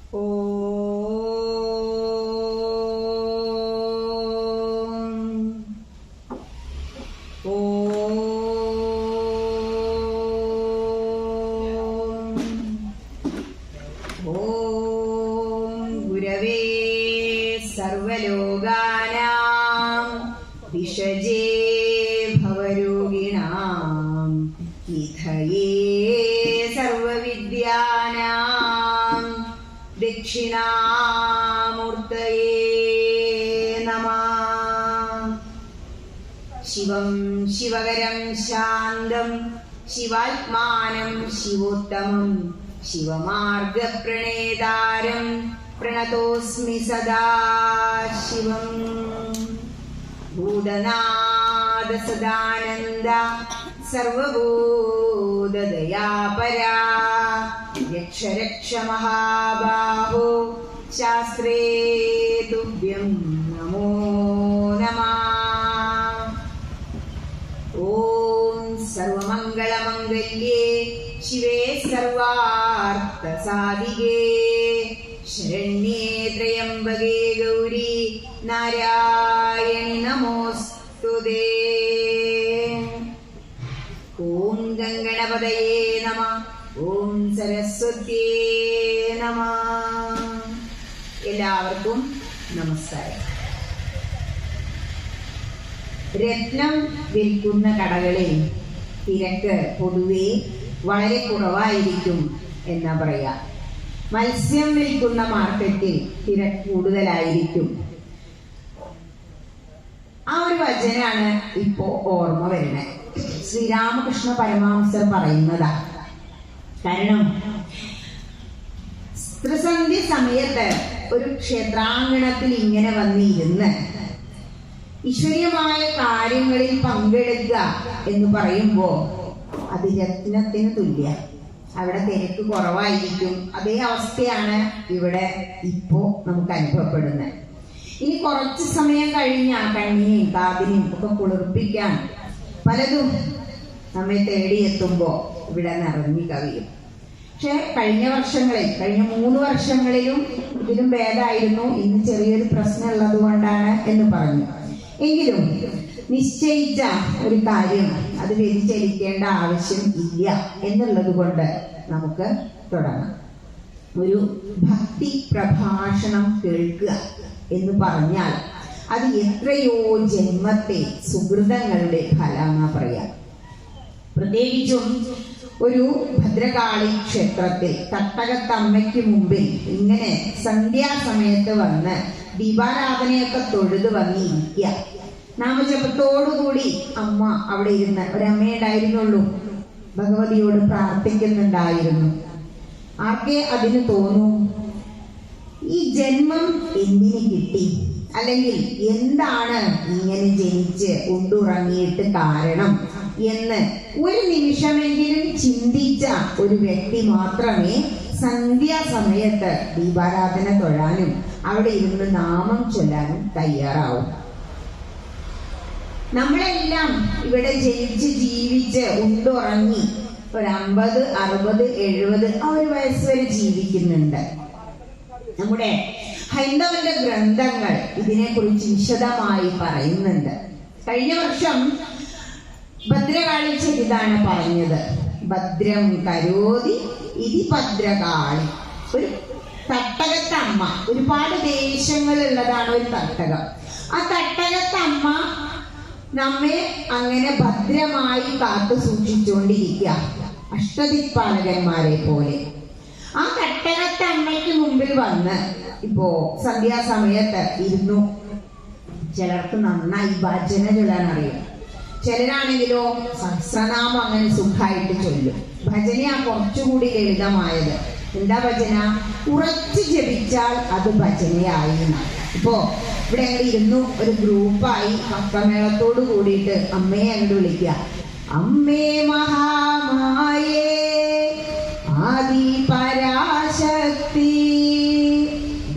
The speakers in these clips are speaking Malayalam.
ഗുരവേ സർവലോകാനാം വിഷജേ ഭവരോഗിണാം നിധയേ സർവവിദ്യാനാം ദക്ഷിണാമൂർത്തയേ നമഃ. ശിവം ശിവകരം ശാന്തം ശിവാത്മാനം ശിവോത്തമം ശിവമാർഗപ്രണേതാരം പ്രണതോസ്മി സദാ ശിവം. ഭൂതനാഥ സദാനന്ദ സർവഭൂതദയാപരാ രക്ഷ രക്ഷ മഹാബാഹോ ശാസ്ത്രേ തുഭ്യം നമോ നമഃ. ഓം സർവമംഗളമംഗല്യേ ശിവേ സർവാർത്ഥസാധികേ ശരണ്യേ ത്രയംബകേ ഗൗരി നാരായണി നമോസ്തുതേ. ഓം ഗംഗണപതയേ നമഃ. ഓം സരസ്വത്യേ നമഃ. എല്ലാവർക്കും നമസ്കാരം. രത്നം വിൽക്കുന്ന കടകളിൽ തിരക്ക് പൊതുവെ വളരെ കുറവായിരിക്കും എന്നാ പറയാ. മത്സ്യം വിൽക്കുന്ന മാർക്കറ്റിൽ തിരക്ക് കൂടുതലായിരിക്കും. ആ ഒരു വചനാണ് ഇപ്പോ ഓർമ്മ വരുന്നത്. ശ്രീരാമകൃഷ്ണ പരമഹംസർ പറയുന്നതാ. കാരണം ത്രിസന്ധ്യ സമയത്ത് ഒരു ക്ഷേത്രാങ്കണത്തിൽ ഇങ്ങനെ വന്നിരുന്ന് ഈശ്വരീയമായ കാര്യങ്ങളിൽ പങ്കെടുക്കുക എന്ന് പറയുമ്പോ അത് രത്നത്തിന് തുല്യ. അവിടെ തിരക്ക് കുറവായിരിക്കും. അതേ അവസ്ഥയാണ് ഇവിടെ ഇപ്പോ നമുക്ക് അനുഭവപ്പെടുന്നത്. ഇനി കുറച്ച് സമയം കഴിഞ്ഞാൽ കണ്ണിനെയും കാതിനെയും ഒക്കെ കുളിർപ്പിക്കാൻ പലതും നമ്മെ തേടിയെത്തുമ്പോ ഇവിടെ നിറഞ്ഞു കവിയും. പക്ഷെ കഴിഞ്ഞ 3 വർഷങ്ങളിലും ഇതിലും ഭേദമായിരുന്നു. ഇന്ന് ചെറിയൊരു പ്രശ്നം ഉള്ളത് കൊണ്ടാണ് എന്ന് പറഞ്ഞു. എങ്കിലും നിശ്ചയിച്ച ഒരു കാര്യം അത് വ്യതിചലിക്കേണ്ട ആവശ്യം ഇല്ല എന്നുള്ളത് കൊണ്ട് നമുക്ക് തുടങ്ങാം. ഒരു ഭക്തി പ്രഭാഷണം കേൾക്കുക എന്ന് പറഞ്ഞാൽ അത് എത്രയോ ജന്മത്തെ സുഹൃതങ്ങളുടെ ഫലമെന്നാ പറയാം. പ്രത്യേകിച്ചും ഒരു ഭദ്രകാളി ക്ഷേത്രത്തിൽ തട്ടകത്തമ്മയ്ക്ക് മുമ്പിൽ ഇങ്ങനെ സന്ധ്യാസമയത്ത് വന്ന് ദീപാരാധനയൊക്കെ തൊഴുത് വന്നിരിക്കുക. നാമജപത്തോടുകൂടി അമ്മ അവിടെ ഇരുന്ന്, ഒരമ്മയുണ്ടായിരുന്നുള്ളൂ, ഭഗവതിയോട് പ്രാർത്ഥിക്കുന്നുണ്ടായിരുന്നു. ആർക്കെ അതിന് തോന്നും ഈ ജന്മം എന്തിന് കിട്ടി, അല്ലെങ്കിൽ എന്താണ് ഇങ്ങനെ ജനിച്ച് ഉണ്ടുറങ്ങിയിട്ട് കാരണം എന്ന് ഒരു നിമിഷമെങ്കിലും ചിന്തിച്ച ഒരു വ്യക്തി മാത്രമേ സന്ധ്യാസമയത്ത് ദീപാരാധന തൊഴാനും അവിടെ ഇരുന്ന് നാമം ചൊല്ലാനും തയ്യാറാവും. നമ്മളെല്ലാം ഇവിടെ ജനിച്ച് ജീവിച്ച് ഉണ്ടുറങ്ങി ഒരു 50, 60, 70 ആ ഒരു വയസ്സ് വരെ ജീവിക്കുന്നുണ്ട്. നമ്മുടെ ഹൈന്ദവന്റെ ഗ്രന്ഥങ്ങൾ ഇതിനെക്കുറിച്ച് വിശദമായി പറയുന്നുണ്ട്. കഴിഞ്ഞ വർഷം ഭദ്രകാളി ചരിതാണ് പറഞ്ഞത്. ഭദ്രം കരോതി ഇതി ഭദ്രകാളി. ഒരു തട്ടകത്തമ്മ, ഒരുപാട് ദേശങ്ങളുള്ളതാണ് ഒരു തട്ടകം. ആ തട്ടകത്തമ്മ നമ്മെ അങ്ങനെ ഭദ്രമായി കാത്തു സൂക്ഷിച്ചുകൊണ്ടിരിക്കുക, അഷ്ടദിക്പാലകന്മാരെ പോലെ. ആ തട്ടകത്തമ്മയ്ക്ക് മുമ്പിൽ വന്ന് ഇപ്പോ സന്ധ്യാസമയത്ത് ഇരുന്നു. ചിലർക്ക് നന്നായി ഭജന ചൊല്ലാൻ അറിയാം, ചിലരാണെങ്കിലോ സഹസ്രനാമം അങ്ങനെ സുഖമായിട്ട് ചൊല്ലും. ഭജനയാ കുറച്ചുകൂടി ലളിതമായത്. എന്താ ഭജന? ഉറച്ചു ജപിച്ചാൽ അത് ഭജനയായി. ഇപ്പോ ഇവിടെ ഞങ്ങൾ ഇരുന്നു, ഒരു ഗ്രൂപ്പായി ഭക്തമേളത്തോട് കൂടിയിട്ട് അമ്മയെ അങ്ങോട്ട് വിളിക്കുക. അമ്മേ മഹാമായേ ആദി പരാശക്തി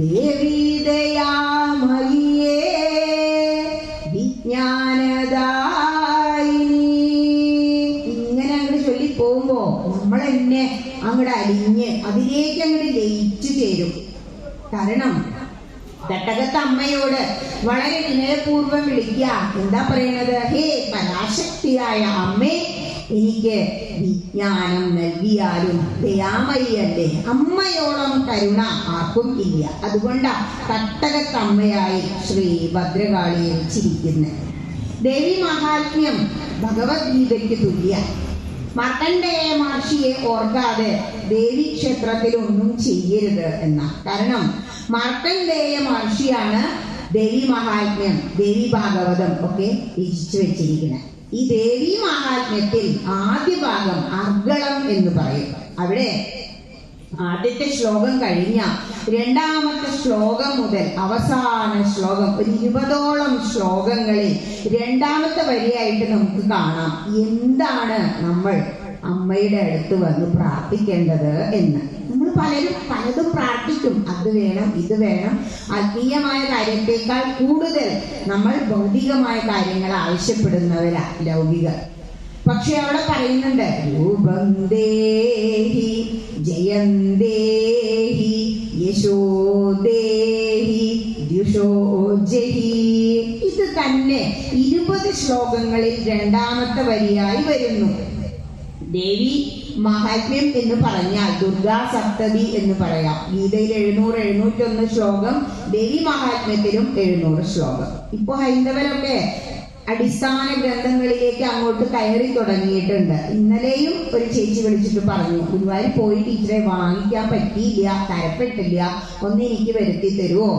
ദേവി ദയാമയിയേ വിജ്ഞാനദായിനി. ഇങ്ങനെ അങ്ങോട്ട് ചൊല്ലി പോകുമ്പോ നമ്മളെന്നെ അങ്ങോട്ട് അലിഞ്ഞ് അതിലേക്ക് അങ്ങോട്ട് ലയിച്ചു ചേരും. കാരണം തട്ടകത്ത് അമ്മയോട് വളരെ വിനയപൂർവ്വം വിളിക്കുക. എന്താ പറയണത്? ഹേ പരാശക്തിയായ അമ്മേ, എനിക്ക് വിജ്ഞാനം നൽകിയാലും ദയാമയിയല്ലേ, അമ്മയോളം കരുണ ആർക്കും ഇല്ല. അതുകൊണ്ടാ തട്ടകത്തമ്മയായി ശ്രീ ഭദ്രകാളിയെ വെച്ചിരിക്കുന്നത്. ദേവി മഹാത്മ്യം ഭഗവത്ഗീതയ്ക്ക് തുല്യ. മാർക്കണ്ഡേയ മഹർഷിയെ ഓർക്കാതെ ദേവി ക്ഷേത്രത്തിൽ ഒന്നും ചെയ്യരുത് എന്ന. കാരണം മാർക്കണ്ഡേയ മഹർഷിയാണ് ദേവി മഹാത്മ്യം, ദേവി ഭാഗവതം ഒക്കെ രചിച്ചു വെച്ചിരിക്കുന്നത്. ഈ ദേവി മഹാത്മ്യത്തിൽ ആദ്യ ഭാഗം അർഗളം എന്ന് പറയും. അവിടെ ആദ്യത്തെ ശ്ലോകം കഴിഞ്ഞ രണ്ടാമത്തെ ശ്ലോകം മുതൽ അവസാന ശ്ലോകം, ഒരു 20ഓളം ശ്ലോകങ്ങളിൽ രണ്ടാമത്തെ വരിയായിട്ട് നമുക്ക് കാണാം എന്താണ് നമ്മൾ അമ്മയുടെ അടുത്ത് വന്ന് പ്രാർത്ഥിക്കേണ്ടത് എന്ന്. നമ്മൾ പലതും പ്രാർത്ഥിക്കും, അത് വേണം ഇത് വേണം. ആത്മീയമായ കാര്യത്തേക്കാൾ കൂടുതൽ നമ്മൾ ഭൗതികമായ കാര്യങ്ങൾ ആവശ്യപ്പെടുന്നവരാ ലൗകികർ. പക്ഷെ അവിടെ പറയുന്നുണ്ട് രൂപം ദേഹി ജയം ദേഹി യശോ ദേഹി ദ്യുഷോ ജഹി. ഇത് തന്നെ 20 ശ്ലോകങ്ങളിൽ രണ്ടാമത്തെ വരിയായി വരുന്നു. ദേവി മഹാത്മ്യം എന്ന് പറഞ്ഞാൽ ദുർഗാ സപ്തതി എന്ന് പറയാം. ഗീതയിൽ 701 ശ്ലോകം, ദേവി മഹാത്മ്യത്തിലും 700 ശ്ലോകം. ഇപ്പൊ ഹൈന്ദവരൊക്കെ അടിസ്ഥാന ഗ്രന്ഥങ്ങളിലേക്ക് അങ്ങോട്ട് കയറി തുടങ്ങിയിട്ടുണ്ട്. ഇന്നലെയും ഒരു ചേച്ചി വിളിച്ചിട്ട് പറഞ്ഞു, ഗുരുവായൂർ പോയി ടീച്ചറെ വാങ്ങിക്കാൻ പറ്റിയില്ല, തരപ്പെട്ടില്ല, ഒന്ന് എനിക്ക് വരുത്തി തരുമോ?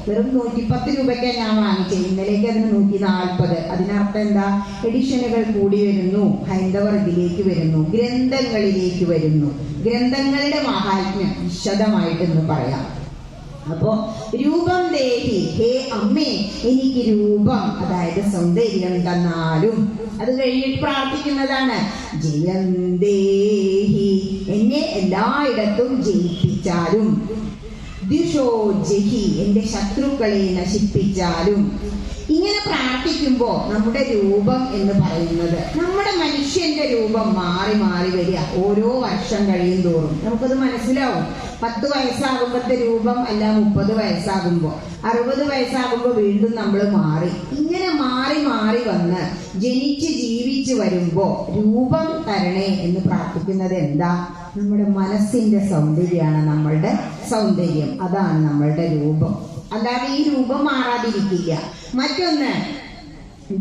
വെറും 110 രൂപയ്ക്കാണ് ഞാൻ വാങ്ങിച്ചത്, ഇന്നലേക്ക് അതിന് 140. അതിനർത്ഥം എന്താ? എഡിഷനുകൾ കൂടി വരുന്നു, ഹൈന്ദവർ ഇതിലേക്ക് വരുന്നു, ഗ്രന്ഥങ്ങളിലേക്ക് വരുന്നു. ഗ്രന്ഥങ്ങളുടെ മഹാത്മ്യം വിശദമായിട്ടെന്ന് പറയാം. അപ്പോ രൂപം ദേഹി, ഹേ അമ്മേ എനിക്ക് രൂപം, അതായത് സൗന്ദര്യം തന്നാലും. അത് കഴിഞ്ഞിട്ട് പ്രാർത്ഥിക്കുന്നതാണ് ജയം ദേഹി, എന്നെ എല്ലായിടത്തും ജയിപ്പിച്ചാലും. ദ്യുഷോ ജഹി, എന്റെ ശത്രുക്കളെ നശിപ്പിച്ചാലും. ഇങ്ങനെ പ്രാർത്ഥിക്കുമ്പോ നമ്മുടെ രൂപം എന്ന് പറയുന്നത്, നമ്മുടെ മനുഷ്യന്റെ രൂപം മാറി മാറി വരിക. ഓരോ വർഷം കഴിയും തോറും നമുക്കത് മനസ്സിലാവും. 10 വയസ്സാകുമ്പോഴത്തെ രൂപം അല്ല 30 വയസ്സാകുമ്പോ, 60 വയസ്സാകുമ്പോ വീണ്ടും നമ്മൾ മാറി. ഇങ്ങനെ മാറി മാറി വന്ന് ജനിച്ച് ജീവിച്ച് വരുമ്പോ രൂപം തരണേ എന്ന് പ്രാർത്ഥിക്കുന്നത് എന്താ? നമ്മുടെ മനസ്സിന്റെ സൗന്ദര്യമാണ് നമ്മളുടെ സൗന്ദര്യം, അതാണ് നമ്മളുടെ രൂപം. അല്ലാതെ ഈ രൂപം മാറാതിരിക്കില്ല. മറ്റൊന്ന്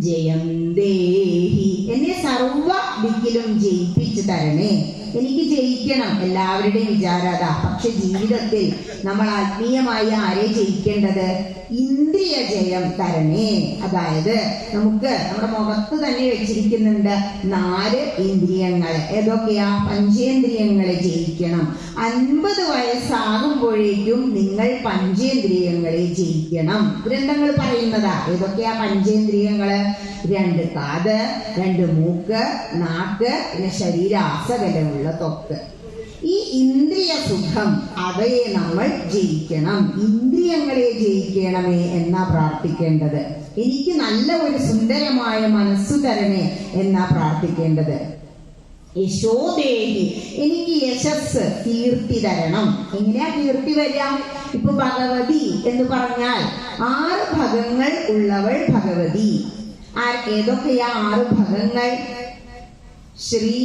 ജയം ദേഹി, എന്നെ സർവ ദിക്കിലും ജയിപ്പിച്ചു തരണേ. എനിക്ക് ജയിക്കണം, എല്ലാവരുടെയും വിചാരം അതാ. പക്ഷെ ജീവിതത്തിൽ നമ്മൾ ആത്മീയമായി ആരെ ജയിക്കേണ്ടത്? ഇന്ദ്രിയ ജയം തരണേ. അതായത് നമുക്ക് നമ്മുടെ മുഖത്ത് തന്നെ വെച്ചിരിക്കുന്നുണ്ട് 4 ഇന്ദ്രിയങ്ങൾ. ഏതൊക്കെയാ? പഞ്ചേന്ദ്രിയങ്ങളെ ജയിക്കണം. 50 വയസ്സാകുമ്പോഴേക്കും നിങ്ങൾ പഞ്ചേന്ദ്രിയങ്ങളെ ജയിക്കണം. ഗ്രന്ഥങ്ങൾ പറയുന്നതാ. ഏതൊക്കെയാ പഞ്ചേന്ദ്രിയങ്ങള്? 2 കാത്, 2 മൂക്ക്, നാക്ക്, പിന്നെ ശരീരാസകലമുള്ള ത്വക്ക്. ഈ ഇന്ദ്രിയ സുഖം, അവയെ നമ്മൾ ജയിക്കണം. ഇന്ദ്രിയങ്ങളെ ജയിക്കണമേ എന്നാ പ്രാർത്ഥിക്കേണ്ടത്. എനിക്ക് നല്ല ഒരു സുന്ദരമായ മനസ്സു തരണേ എന്നാ പ്രാർത്ഥിക്കേണ്ടത്. യശോദേഹി, എനിക്ക് യശസ്, കീർത്തി തരണം. എങ്ങനെയാ കീർത്തി വരിക? ഇപ്പൊ ഭഗവതി എന്ന് പറഞ്ഞാൽ 6 ഭഗങ്ങൾ ഉള്ളവൾ ഭഗവതി. ഏതൊക്കെയാ 6 ഭഗങ്ങൾ? ശ്രീ,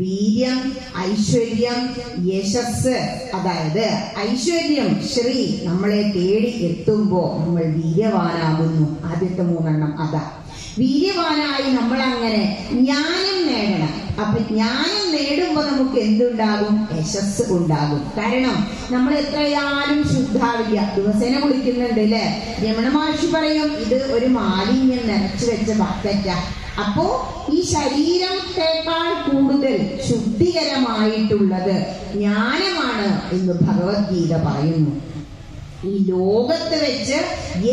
വീര്യം, ഐശ്വര്യം, യശസ്. അതായത് ഐശ്വര്യം, ശ്രീ, നമ്മളെ തേടി എത്തുമ്പോ നമ്മൾ വീര്യവാനാകുന്നു. ആദ്യത്തെ 3 അതാ. വീര്യവാനായി നമ്മൾ അങ്ങനെ ജ്ഞാനം നേടണം. അപ്പൊ ജ്ഞാനം നേടുമ്പോ നമുക്ക് എന്തുണ്ടാകും? യശസ് ഉണ്ടാകും. കാരണം നമ്മൾ എത്രയാലും ശുദ്ധാവില്ല, ദിവസേന കുളിക്കുന്നുണ്ട് അല്ലെ. രമണ മഹർഷി പറയും, ഇത് ഒരു മാലിന്യം നിറച്ചു വെച്ച ബക്കറ്റാ. അപ്പോ ഈ ശരീരത്തെക്കാൾ കൂടുതൽ ശുദ്ധികരമായിട്ടുള്ളത് ജ്ഞാനമാണ് എന്ന് ഭഗവത്ഗീത പറയുന്നു. ഈ ലോകത്ത് വെച്ച്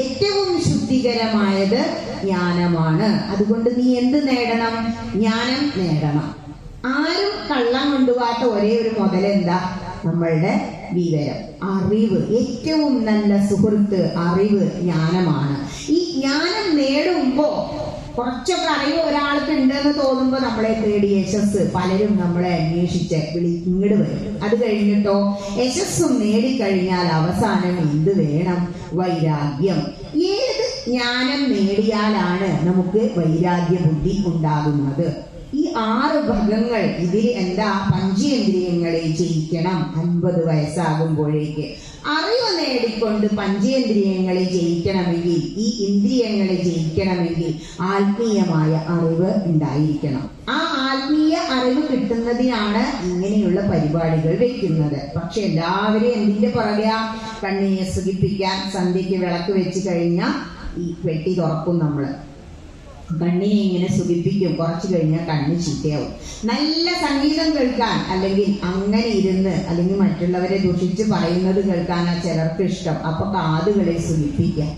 ഏറ്റവും ശുദ്ധികരമായത് ജ്ഞാനമാണ്. അതുകൊണ്ട് നീ എന്ത് നേടണം? ജ്ഞാനം നേടണം. ആരും കള്ളം കൊണ്ടുപോകാത്ത ഒരേ ഒരു മുതലെന്താ? നമ്മളുടെ വിവരം, അറിവ്. ഏറ്റവും നല്ല സുഹൃത്ത് അറിവ്, ജ്ഞാനമാണ്. ഈ ജ്ഞാനം നേടുമ്പോ കുറച്ചൊക്കെ അറിവ് ഒരാൾക്ക് ഉണ്ടെന്ന് തോന്നുമ്പോൾ നമ്മളെ തേടി യശസ് പലരും നമ്മളെ അന്വേഷിച്ച് ഇങ്ങോട്ട് വരും. അത് കഴിഞ്ഞിട്ടോ യശസ്സും നേടിക്കഴിഞ്ഞാൽ അവസാനം എന്ത് വേണം? വൈരാഗ്യം. ഏത് ജ്ഞാനം നേടിയാലാണ് നമുക്ക് വൈരാഗ്യ ബുദ്ധി ഉണ്ടാകുന്നത്? ഈ 6 ഭഗങ്ങൾ ഇതിൽ എന്താ? പഞ്ചേന്ദ്രിയങ്ങളെ ജയിക്കണം 50 വയസ്സാകുമ്പോഴേക്ക്. അറിവ് നേടിക്കൊണ്ട് പഞ്ചേന്ദ്രിയങ്ങളെ ജയിക്കണമെങ്കിൽ, ഈ ഇന്ദ്രിയങ്ങളെ ജയിക്കണമെങ്കിൽ ആത്മീയമായ അറിവ് ഉണ്ടായിരിക്കണം. ആ ആത്മീയ അറിവ് കിട്ടുന്നതിനാണ് ഇങ്ങനെയുള്ള പരിപാടികൾ വെക്കുന്നത്. പക്ഷെ എല്ലാവരെയും എന്തിന്റെ പുറകെയാ? കണ്ണിനെ സുഖിപ്പിക്കാൻ സന്ധ്യയ്ക്ക് വിളക്ക് വെച്ച് കഴിഞ്ഞാൽ ഈ വെട്ടി തുറക്കും. നമ്മള് കണ്ണിനെ ഇങ്ങനെ സുഖിപ്പിക്കും. കുറച്ച് കഴിഞ്ഞാൽ കണ്ണ് ചീത്തയാവും. നല്ല സംഗീതം കേൾക്കാൻ, അല്ലെങ്കിൽ അങ്ങനെ ഇരുന്ന്, അല്ലെങ്കിൽ മറ്റുള്ളവരെ ദുഷിച്ച് പറയുന്നത് കേൾക്കാനാ ചിലർക്ക് ഇഷ്ടം. അപ്പൊ കാതുകളെ സുഖിപ്പിക്കാം.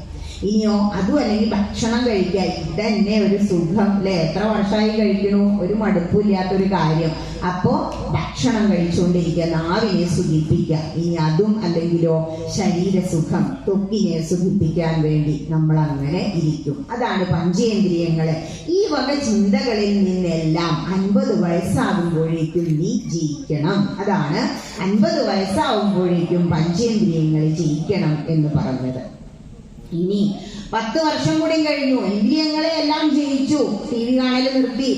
ഇനിയോ അതും അല്ലെങ്കിൽ ഭക്ഷണം കഴിക്കുക. ഇതന്നെ ഒരു സുഖം അല്ലെ? എത്ര വർഷമായി കഴിക്കണു, ഒരു മടുപ്പില്ലാത്തൊരു കാര്യം. അപ്പോ ഭക്ഷണം കഴിച്ചുകൊണ്ടിരിക്കുക, നാവിനെ സുഖിപ്പിക്കുക. ഇനി അതും അല്ലെങ്കിലോ ശരീരസുഖം, ത്വക്കിനെ സുഖിപ്പിക്കാൻ വേണ്ടി നമ്മൾ അങ്ങനെ ഇരിക്കും. അതാണ് പഞ്ചേന്ദ്രിയങ്ങള്. ഈ വക ചിന്തകളിൽ നിന്നെല്ലാം 50 വയസ്സാകുമ്പോഴേക്കും നീ ജയിക്കണം. അതാണ് 50 വയസ്സാകുമ്പോഴേക്കും പഞ്ചേന്ദ്രിയങ്ങളെ ജയിക്കണം എന്ന് പറഞ്ഞത്. ഇനി 10 വർഷം കൂടി കഴിഞ്ഞു, ഇന്ദ്രിയങ്ങളെ എല്ലാം ജയിച്ചു, TV കാണല് നിർത്തി,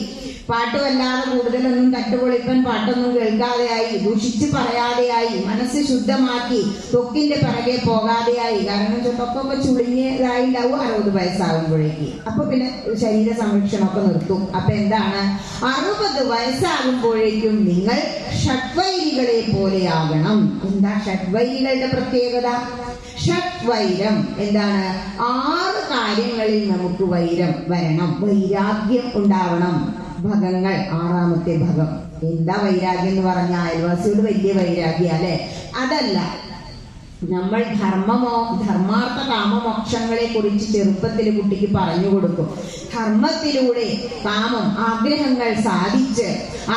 പാട്ടുമല്ലാതെ കൂടുതലൊന്നും തട്ടുപൊളിപ്പൻ പാട്ടൊന്നും കേൾക്കാതെയായി, ദൂഷിച്ച് പറയാതെയായി, മനസ്സ് ശുദ്ധമാക്കി, ത്വക്കിന്റെ പിറകെ പോകാതെയായി. കാരണം ത്വക്കൊക്കെ ചുളിഞ്ഞതായി ഉണ്ടാവും 60 വയസ്സാകുമ്പോഴേക്ക്. അപ്പൊ പിന്നെ ശരീര സംരക്ഷണമൊക്കെ നിർത്തും. അപ്പൊ എന്താണ്? 60 വയസ്സാകുമ്പോഴേക്കും നിങ്ങൾ ഷഡ്വൈരികളെ പോലെയാകണം. എന്താ ഷഡ്വൈരികളുടെ പ്രത്യേകത? ഷഡ്വൈരം എന്താണ്? 6 കാര്യങ്ങളിൽ നമുക്ക് വൈരം വരണം, വൈരാഗ്യം ഉണ്ടാവണം. ഭഗങ്ങൾ, 6ാമത്തെ ഭഗം. എന്താ വൈരാഗ്യം എന്ന് പറഞ്ഞ അയൽവാസിയോട് വലിയ വൈരാഗ്യ അല്ലെ? അതല്ല. നമ്മൾ ധർമാർത്ഥ കാമമോക്ഷങ്ങളെ കുറിച്ച് ചെറുപ്പത്തിൽ കുട്ടിക്ക് പറഞ്ഞു കൊടുക്കും. ധർമ്മത്തിലൂടെ കാമം, ആഗ്രഹങ്ങൾ സാധിച്ച്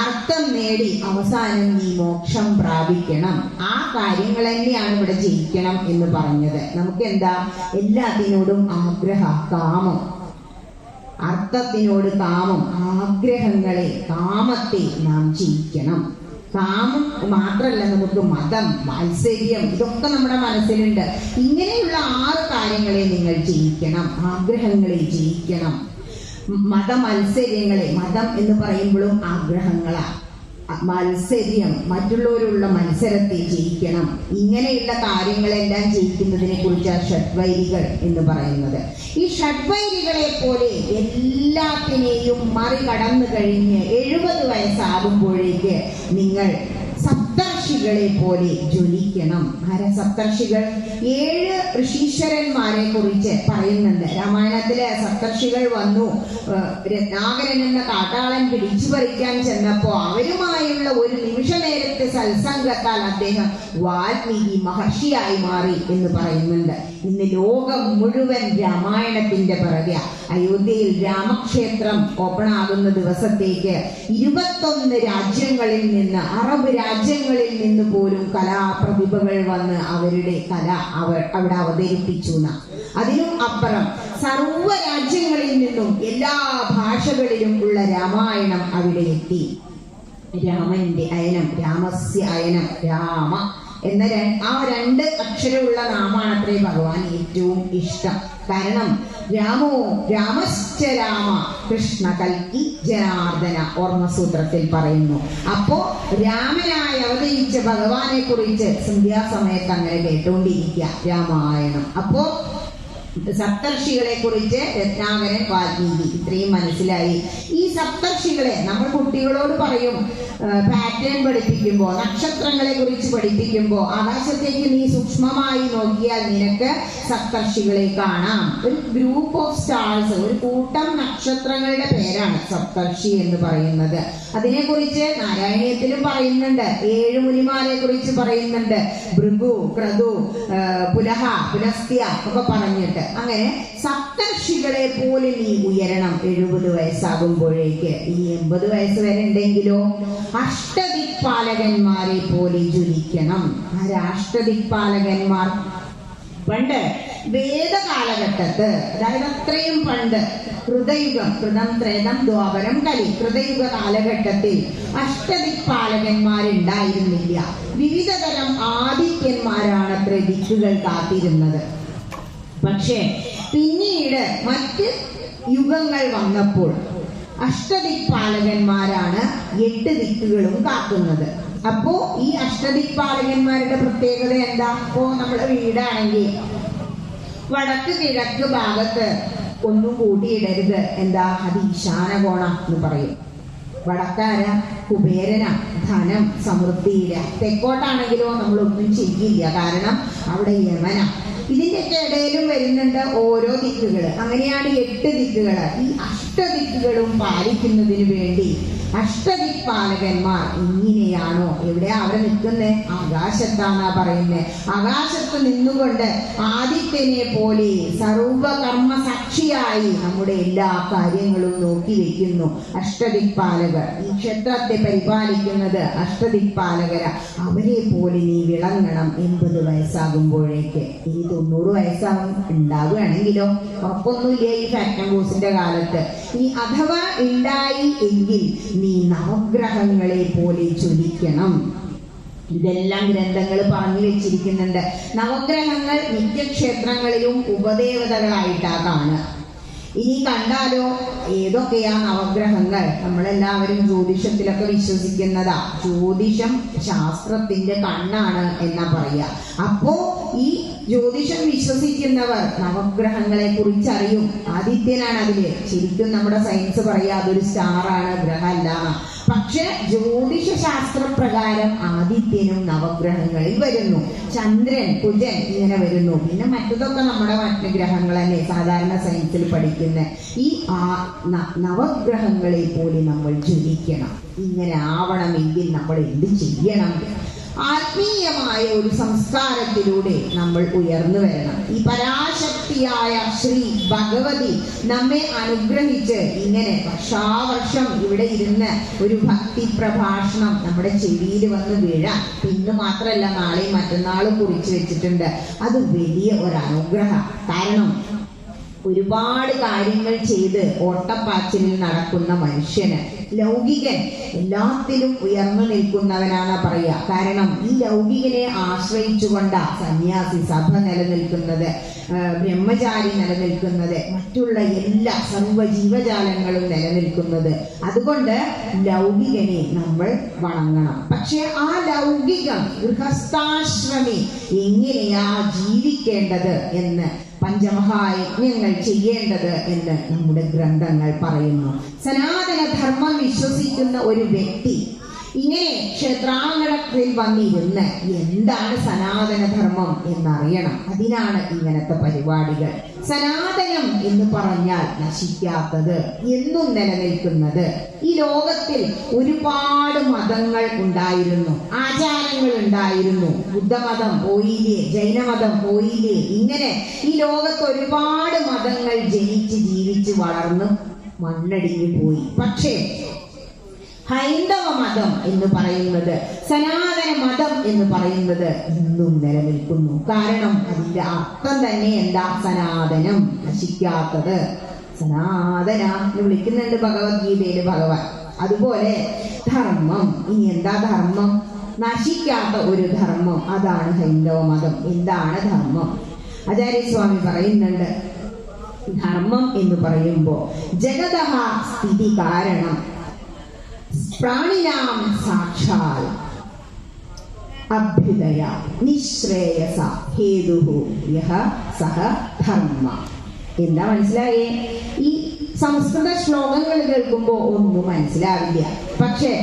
അർത്ഥം നേടി അവസാനം നീ മോക്ഷം പ്രാപിക്കണം. ആ കാര്യങ്ങൾ തന്നെയാണ് ഇവിടെ ജയിക്കണം എന്ന് പറഞ്ഞത്. നമുക്ക് എന്താ? എല്ലാത്തിനോടും കാമം, അർത്ഥത്തിനോട് കാമം, ആഗ്രഹങ്ങളെ, കാമത്തെ നാം ജയിക്കണം. കാമം മാത്രല്ല, നമുക്ക് മതം, മാത്സര്യം, ഇതൊക്കെ നമ്മുടെ മനസ്സിലുണ്ട്. ഇങ്ങനെയുള്ള 6 കാര്യങ്ങളെ നിങ്ങൾ ജയിക്കണം. ആഗ്രഹങ്ങളെ ജയിക്കണം. മത്സര്യങ്ങളെ, മതം എന്ന് പറയുമ്പോഴും ആഗ്രഹങ്ങളാ. മത്സര്യം, മറ്റുള്ളവരുള്ള മത്സരത്തെ ജയിക്കണം. ഇങ്ങനെയുള്ള കാര്യങ്ങളെല്ലാം ജയിക്കുന്നതിനെ കുറിച്ചാണ് ഷഡ്വൈരികൾ എന്ന് പറയുന്നത്. ഈ ഷഡ്വൈരികളെ പോലെ എല്ലാത്തിനെയും മറികടന്നു കഴിഞ്ഞ് 70 വയസ്സാകുമ്പോഴേക്ക് നിങ്ങൾ സപ്തർഷികളെ പോലെ ജ്വലിക്കണം. ആരാ സപ്തർഷികൾ? 7 ഋഷീശ്വരന്മാരെ കുറിച്ച് പറയുന്നുണ്ട് രാമായണത്തിലെ. സപ്തർഷികൾ വന്നു, രത്നാകരൻ എന്ന കാട്ടാളൻ പിടിച്ചു പറിക്കാൻ ചെന്നപ്പോ അവരുമായുള്ള ഒരു നിമിഷ നേരത്തെ സത്സംഗത്താൽ അദ്ദേഹം വാൽമീകി മഹർഷിയായി മാറി എന്ന് പറയുന്നുണ്ട്. ഇന്ന് ലോകം മുഴുവൻ രാമായണത്തിന്റെ പിറകെ. അയോധ്യയിൽ രാമക്ഷേത്രം ഓപ്പൺ ആകുന്ന ദിവസത്തേക്ക് 21 രാജ്യങ്ങളിൽ നിന്ന്, അറബ് രാജ്യങ്ങളിൽ നിന്ന് പോലും കലാപ്രതിഭകൾ വന്ന് അവരുടെ കല അവിടെ അവതരിപ്പിച്ചു. അതിനും അപ്പുറം സർവ്വ രാജ്യങ്ങളിൽ നിന്നും എല്ലാ ഭാഷകളിലും ഉള്ള രാമായണം അവിടെ എത്തി. രാമന്റെ അയനം, രാമസ്യ അയനം, രാമ എന്ന ആ 2 അക്ഷരമുള്ള നാമാണത്രേ ഭഗവാൻ ഏറ്റവും ഇഷ്ടം. കാരണം രാമശ്ച രാമ കൃഷ്ണ കൽക്കി ജനാർദ്ദന ഓർമ്മസൂത്രത്തിൽ പറയുന്നു. അപ്പോ രാമനായി അവതരിച്ച ഭഗവാനെ കുറിച്ച് സന്ധ്യാസമയത്ത് അങ്ങനെ കേട്ടുകൊണ്ടിരിക്കുക രാമായണം. അപ്പോ സപ്തർഷികളെ കുറിച്ച് രത്നാകരൻ, വാൽമീകി, ഇത്രയും മനസ്സിലായി. ഈ സപ്തർഷികളെ നമ്മൾ കുട്ടികളോട് പറയും, പാറ്റേൺ പഠിപ്പിക്കുമ്പോ, നക്ഷത്രങ്ങളെ കുറിച്ച് പഠിപ്പിക്കുമ്പോ, ആകാശത്തേക്ക് നീ സൂക്ഷ്മമായി നോക്കിയാൽ നിനക്ക് സപ്തർഷികളെ കാണാം. ഒരു ഗ്രൂപ്പ് ഓഫ് സ്റ്റാർസ്, ഒരു കൂട്ടം നക്ഷത്രങ്ങളുടെ പേരാണ് സപ്തർഷി എന്ന് പറയുന്നത്. അതിനെക്കുറിച്ച് നാരായണീയത്തിലും പറയുന്നുണ്ട്. 7 മുനിമാരെ കുറിച്ച് പറയുന്നുണ്ട്. ഭൃഗു, ക്രതു, പുലഹ, പുലസ്ത്യ ഒക്കെ പറഞ്ഞിട്ട്. അങ്ങനെ സപ്തർഷികളെ പോലെ നീ ഉയരണം 70 വയസ്സാകുമ്പോഴേക്ക്. ഈ 80 വയസ്സ് വരെ ഉണ്ടെങ്കിലോ അഷ്ടദിക്പാലകന്മാരെ പോലെ ജ്വലിക്കണം. അഷ്ടദിക്പാലകന്മാർ പണ്ട് വേദകാലഘട്ടത്ത്, അതായത് അത്രയും പണ്ട്, കൃതയുഗം, കൃതം ത്രേതം ദ്വാപരം കലി, കൃതയുഗ കാലഘട്ടത്തിൽ അഷ്ടദിക്പാലകന്മാരുണ്ടായിരുന്നില്ല. വിവിധ തരം ആദിത്യന്മാരാണ് അത്ര ദിക്കുകൾ കാത്തിരുന്നത്. പക്ഷേ പിന്നീട് മറ്റ് യുഗങ്ങൾ വന്നപ്പോൾ അഷ്ടദിക്പാലകന്മാരാണ് 8 ദിക്കുകളും കാക്കുന്നത്. അപ്പോ ഈ അഷ്ടദിക്പാലകന്മാരുടെ പ്രത്യേകത എന്താ? ഇപ്പോ നമ്മുടെ വീടാണെങ്കിൽ വടക്ക് കിഴക്ക് ഭാഗത്ത് ഒന്നും കൂട്ടിയിടരുത്. എന്താ? അത് ഈശാനകോണ എന്ന് പറയും. വടക്കാര കുബേരന, ധനം സമൃദ്ധിയില. തെക്കോട്ടാണെങ്കിലോ നമ്മളൊന്നും ചെയ്യില്ല, കാരണം അവിടെ യമന. ഇതിന്റെയൊക്കെ ഇടയിലും വരുന്നുണ്ട് ഓരോ ദിക്കുകൾ. അങ്ങനെയാണ് 8 ദിക്കുകൾ. ഈ അഷ്ടദിക്കുകളും പാലിക്കുന്നതിന് വേണ്ടി അഷ്ടദിക്പാലകന്മാർ ഇങ്ങനെയാണോ? എവിടെയാ അവരെ നിൽക്കുന്നത്? ആകാശത്താന്നാ പറയുന്നത്. ആകാശത്ത് നിന്നുകൊണ്ട് ആദിത്യനെ പോലെ സർവകർമ്മ സാക്ഷിയായി നമ്മുടെ എല്ലാ കാര്യങ്ങളും നോക്കി വെക്കുന്നു അഷ്ടദിക്പാലകർ. ഈ ക്ഷേത്രത്തെ പരിപാലിക്കുന്നത് അഷ്ടദിക്പാലകര. അവരെ പോലെ നീ വിളങ്ങണം 80 വയസ്സാകുമ്പോഴേക്ക്. ഇനി 90 വയസ്സാകും ഉണ്ടാവുകയാണെങ്കിലോ ഉറപ്പൊന്നുമില്ല ഈ ഫാക്ടം ബോസിന്റെ കാലത്ത്. ഇനി അഥവാ ഉണ്ടായി എങ്കിൽ നീ നവഗ്രഹങ്ങളെ പോലെ ചൊലിക്കണം. ഇതെല്ലാം ഗ്രന്ഥങ്ങൾ പറഞ്ഞു വെച്ചിരിക്കുന്നുണ്ട്. നവഗ്രഹങ്ങൾ നിത്യക്ഷേത്രങ്ങളിലും ഉപദേവതകളായിട്ടാ കാണുക. ഇനി കണ്ടാലോ ഏതൊക്കെയാ നവഗ്രഹങ്ങൾ? നമ്മളെല്ലാവരും ജ്യോതിഷത്തിലൊക്കെ വിശ്വസിക്കുന്നതാ. ജ്യോതിഷം ശാസ്ത്രത്തിന്റെ കണ്ണാണ് എന്നാ പറയാ. അപ്പോ ഈ ജ്യോതിഷം വിശ്വസിക്കുന്നവർ നവഗ്രഹങ്ങളെ കുറിച്ച് അറിയും. ആദിത്യനാണ് അതില്. ശരിക്കും നമ്മുടെ സയൻസ് പറയാ അതൊരു സ്റ്റാറാണ്, ഗ്രഹമല്ല. പക്ഷെ ജ്യോതിഷ ശാസ്ത്രപ്രകാരം ആദിത്യനും നവഗ്രഹങ്ങളിൽ വരുന്നു. ചന്ദ്രൻ, കുജൻ ഇങ്ങനെ വരുന്നു. പിന്നെ മറ്റതൊക്കെ നമ്മുടെ മറ്റ് ഗ്രഹങ്ങൾ തന്നെ സാധാരണ സയൻസിൽ പഠിക്കുന്ന ഈ നവഗ്രഹങ്ങളെ പോലെ നമ്മൾ ജ്വലിക്കണം. ഇങ്ങനെ ആവണമെങ്കിൽ നമ്മൾ എന്ത് ചെയ്യണം? ആത്മീയമായ ഒരു സംസ്കാരത്തിലൂടെ നമ്മൾ ഉയർന്നു വരണം. ഈ പരാശക്തിയായ ശ്രീ ഭഗവതി നമ്മെ അനുഗ്രഹിച്ച് ഇങ്ങനെ വർഷാവർഷം ഇവിടെ ഇരുന്ന് ഒരു ഭക്തി പ്രഭാഷണം നമ്മുടെ ചെവിയിൽ വന്ന് വീഴാൻ, ഇന്ന് മാത്രമല്ല നാളെയും മറ്റന്നാളും കുറിച്ച് വെച്ചിട്ടുണ്ട്. അത് വലിയ ഒരു അനുഗ്രഹം. കാരണം ഒരുപാട് കാര്യങ്ങൾ ചെയ്ത് ഓട്ടപ്പാച്ചിലിൽ നടക്കുന്ന മനുഷ്യന്, ലൗകികൻ എല്ലാത്തിലും ഉയർന്നു നിൽക്കുന്നവനാണ് പറയുക. കാരണം ഈ ലൗകികനെ ആശ്രയിച്ചുകൊണ്ടാ സന്യാസി സഭ നിലനിൽക്കുന്നത്, ബ്രഹ്മചാരി നിലനിൽക്കുന്നത്, മറ്റുള്ള എല്ലാ സർവ്വ ജീവജാലങ്ങളും നിലനിൽക്കുന്നത്. അതുകൊണ്ട് ലൗകികനെ നമ്മൾ വണങ്ങണം. പക്ഷെ ആ ലൗകികം ഗൃഹസ്ഥാശ്രമി എങ്ങനെയാ ജീവിക്കേണ്ടത് എന്ന്, പഞ്ചമഹായജ്ഞങ്ങൾ ചെയ്യേണ്ടത് എന്ന് നമ്മുടെ ഗ്രന്ഥങ്ങൾ പറയുന്നു. സനാതന ധർമ്മം വിശ്വസിക്കുന്ന ഒരു വ്യക്തി ഇങ്ങനെ ക്ഷേത്രാങ്കണത്തിൽ വന്നിരുന്ന് എന്താണ് സനാതന ധർമ്മം എന്നറിയണം. അതിനാണ് ഇങ്ങനത്തെ പരിപാടികൾ. സനാതനം എന്ന് പറഞ്ഞാൽ നശിക്കാത്തത്, എന്നും നിലനിൽക്കുന്നത്. ഈ ലോകത്തിൽ ഒരുപാട് മതങ്ങൾ ഉണ്ടായിരുന്നു, ആചാരങ്ങൾ ഉണ്ടായിരുന്നു. ബുദ്ധമതം പോയില്ലേ, ജൈനമതം പോയില്ലേ, ഇങ്ങനെ ഈ ലോകത്ത് ഒരുപാട് മതങ്ങൾ ജനിച്ച് ജീവിച്ച് വളർന്ന് മണ്ണടിഞ്ഞു പോയി. പക്ഷേ ഹൈന്ദവ മതം എന്ന് പറയുന്നത്, സനാതന മതം എന്ന് പറയുന്നത് ഇന്നും നിലനിൽക്കുന്നു. കാരണം അതിന്റെ അർത്ഥം തന്നെ എന്താ? സനാതനം, നശിക്കാത്തത്. സനാതന എന്ന് വിളിക്കുന്നുണ്ട് ഭഗവത്ഗീതയില് ഭഗവാൻ. അതുപോലെ ധർമ്മം. ഇനി എന്താ ധർമ്മം? നശിക്കാത്ത ഒരു ധർമ്മം, അതാണ് ഹൈന്ദവ മതം. എന്താണ് ധർമ്മം? ആചാര്യസ്വാമി പറയുന്നുണ്ട്, ധർമ്മം എന്ന് പറയുമ്പോ ജഗതഃ സ്ഥിതി കാരണം പ്രാണിനാം സാക്ഷാൽ അഭ്യുദയ നിശ്രേയസ ഹേതുഹു യഹ സഹ ധർമ്മ. എന്താ മനസ്സിലായേ? ഈ സംസ്കൃത ശ്ലോകങ്ങൾ കേൾക്കുമ്പോ ഒന്നും മനസ്സിലാവില്ല. പക്ഷേ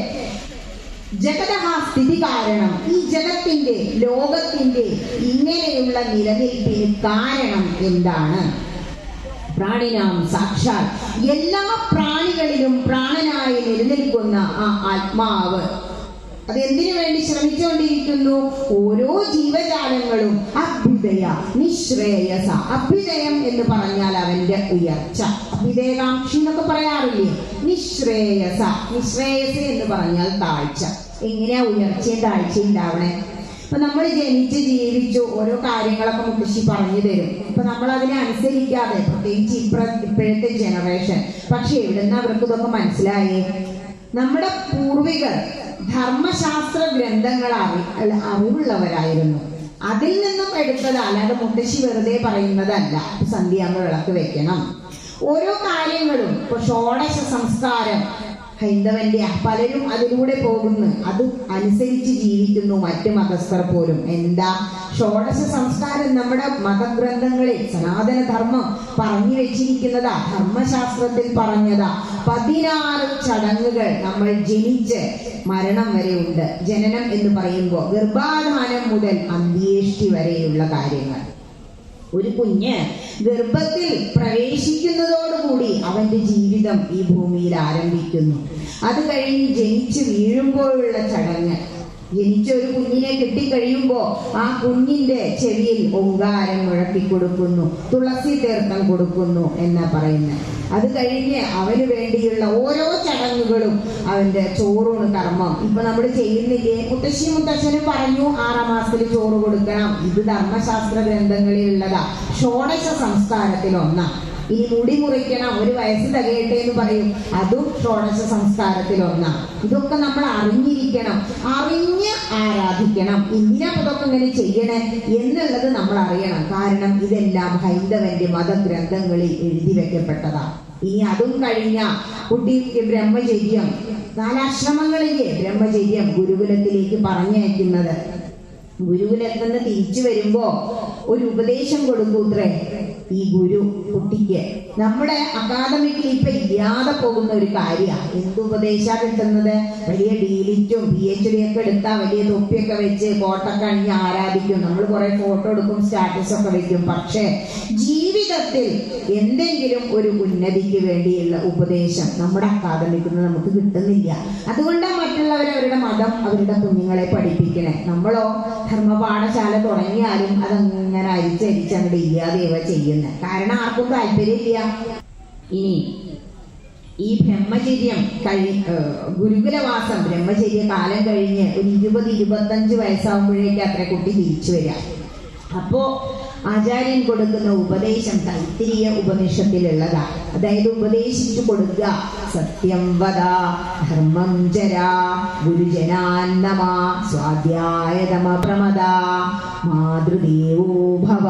ജഗതഃ സ്ഥിതി കാരണം, ഈ ജഗത്തിന്റെ, ലോകത്തിന്റെ ഇങ്ങനെയുള്ള നിലനിൽപ്പിന് കാരണം എന്താണ്? പ്രാണിനാം സാക്ഷാൽ, എല്ലാ പ്രാണികളിലും പ്രാണനായി നിലനിൽക്കുന്ന ആ ആത്മാവ് അത് എന്തിനു വേണ്ടി ശ്രമിച്ചുകൊണ്ടിരിക്കുന്നു? ഓരോ ജീവജാലങ്ങളും അഭ്യുദയ നിശ്രേയസ. അഭ്യുദയം എന്ന് പറഞ്ഞാൽ അവന്റെ ഉയർച്ച, അഭ്യുദയകാംക്ഷി എന്നൊക്കെ പറയാറില്ലേ? നിശ്രേയസ, നിശ്രേയസ എന്ന് പറഞ്ഞാൽ താഴ്ച. എങ്ങനെയാ ഉയർച്ചയും താഴ്ചയും ഉണ്ടാവണേ? അപ്പൊ നമ്മൾ ജനിച്ച് ജീവിച്ചു ഓരോ കാര്യങ്ങളൊക്കെ മുത്തശ്ശി പറഞ്ഞു തരും. അപ്പൊ നമ്മൾ അതിനെ അനുസരിക്കാതെ, പ്രത്യേകിച്ച് ഇപ്പോഴത്തെ ജനറേഷൻ, പക്ഷെ എവിടുന്ന് അവർക്ക് ഇതൊക്കെ മനസ്സിലായേ? നമ്മുടെ പൂർവികർ ധർമ്മശാസ്ത്ര ഗ്രന്ഥങ്ങൾ അറിവുള്ളവരായിരുന്നു. അതിൽ നിന്നും എടുത്തത്, അല്ലാതെ മുത്തശ്ശി വെറുതെ പറയുന്നതല്ല. സന്ധ്യാമ്പ വിളക്ക് വെക്കണം, ഓരോ കാര്യങ്ങളും. ഇപ്പൊ ഷോഡശ സംസ്കാരം ഹൈന്ദവന്റെ, പലരും അതിലൂടെ പോകുന്നു, അത് അനുസരിച്ച് ജീവിക്കുന്നു മറ്റു മതസ്ഥർ പോലും. എന്താ ഷോഡശ സംസ്കാരം? നമ്മുടെ മതഗ്രന്ഥങ്ങളിൽ സനാതന ധർമ്മം പറഞ്ഞു വെച്ചിരിക്കുന്നതാ, ധർമ്മശാസ്ത്രത്തിൽ പറഞ്ഞതാ. 16 ചടങ്ങുകൾ നമ്മൾ ജനിച്ച് മരണം വരെ ഉണ്ട്. ജനനം എന്ന് പറയുമ്പോൾ ഗർഭാധാനം മുതൽ അന്ത്യേഷ്ടി വരെയുള്ള കാര്യങ്ങൾ. ഒരു കുഞ്ഞ് ഗർഭത്തിൽ പ്രവേശിക്കുന്നതോടുകൂടി അവന്റെ ജീവിതം ഈ ഭൂമിയിൽ ആരംഭിക്കുന്നു. അത് കഴിഞ്ഞ് ജനിച്ചു വീഴുമ്പോഴുള്ള ചടങ്ങ്. ജനിച്ച ഒരു കുഞ്ഞിനെ കിട്ടിക്കഴിയുമ്പോ ആ കുഞ്ഞിന്റെ ചെവിയിൽ ഓങ്കാരം മുഴക്കി കൊടുക്കുന്നു, തുളസി തീർത്ഥം കൊടുക്കുന്നു എന്നാ പറയുന്നത്. അത് കഴിഞ്ഞ് അവന് വേണ്ടിയുള്ള ഓരോ ചടങ്ങുകളും, അവന്റെ ചോറൂണ് കർമ്മം ഇപ്പൊ നമ്മൾ ചെയ്യുന്നില്ലേ? മുത്തശ്ശനും പറഞ്ഞു 6 മാസത്തിൽ ചോറ് കൊടുക്കണം. ഇത് ധർമ്മശാസ്ത്ര ഗ്രന്ഥങ്ങളിലുള്ളതാ, ഷോഡശ സംസ്കാരത്തിൽ ഒന്നാ. ഇനി മുടി മുറിക്കണം, 1 വയസ്സ് തികയട്ടെ എന്ന് പറയും, അതും ഷോഡശ സംസ്കാരത്തിൽ ഒന്നാണ്. ഇതൊക്കെ നമ്മൾ അറിഞ്ഞിരിക്കണം, അറിഞ്ഞ് ആരാധിക്കണം. എന്തിനാ ഇതൊക്കെ ഇങ്ങനെ ചെയ്യണേ എന്നുള്ളത് നമ്മൾ അറിയണം. കാരണം ഇതെല്ലാം ഹൈന്ദവന്റെ മതഗ്രന്ഥങ്ങളിൽ എഴുതി വെക്കപ്പെട്ടതാണ്. ഇനി അതും കഴിഞ്ഞ കുട്ടിക്ക് ബ്രഹ്മചര്യം, 4 ആശ്രമങ്ങളിലെ ബ്രഹ്മചര്യം ഗുരുകുലത്തിലേക്ക് പറഞ്ഞയക്കുന്നത്. ഗുരുകുലത്തിൽ നിന്ന് തിരിച്ചു വരുമ്പോ ഒരു ഉപദേശം കൊടുക്കൂത്രേ ഈ ഗുരു കുട്ടിക്ക്. നമ്മുടെ അക്കാദമിക്കിൽ ഇപ്പൊ ഇല്ലാതെ പോകുന്ന ഒരു കാര്യമാണ്. എന്തുപദേശാ കിട്ടുന്നത്? വലിയ ഡീലിറ്റും PhD ഒക്കെ എടുത്താൽ വലിയ തൊപ്പിയൊക്കെ വെച്ച് ഫോട്ടോക്കെ അണിഞ്ഞ് ആരാധിക്കും. നമ്മൾ കുറെ ഫോട്ടോ എടുക്കും, സ്റ്റാറ്റസ് ഒക്കെ വെക്കും. പക്ഷെ ജീവിതത്തിൽ എന്തെങ്കിലും ഒരു ഉന്നതിക്ക് വേണ്ടിയുള്ള ഉപദേശം നമ്മുടെ അക്കാദമിക്കിൽ നിന്ന് നമുക്ക് കിട്ടുന്നില്ല. അതുകൊണ്ടാണ് മറ്റുള്ളവരവരുടെ മതം അവരുടെ കുഞ്ഞുങ്ങളെ പഠിപ്പിക്കണേ. നമ്മളോ ധർമ്മപാഠശാല തുടങ്ങിയാലും അതങ്ങനെ അരിച്ചങ്ങോട്ട് ഇല്ലാതെയവ ചെയ്യുന്നത്. കാരണം ആർക്കും താല്പര്യമില്ല. ഇനി ഈ ബ്രഹ്മചര്യം ഗുരുകുലവാസം, ബ്രഹ്മചര്യ കാലം കഴിഞ്ഞ് ഒരു 20-25 വയസ്സാകുമ്പോഴേക്ക് അത്ര കുട്ടി തിരിച്ചു വരിക. അപ്പോ ആചാര്യൻ കൊടുക്കുന്ന ഉപദേശം തൈത്തിരീയ ഉപനിഷത്തിലുള്ളതാ. അതായത് ഉപദേശിച്ചു കൊടുക്കുക, സത്യം വദ, ധർമ്മം ചര, ഗുരുജനാൻ നമ, സ്വാധ്യായതമ പ്രമദ, മാതൃദേവോ ഭവ.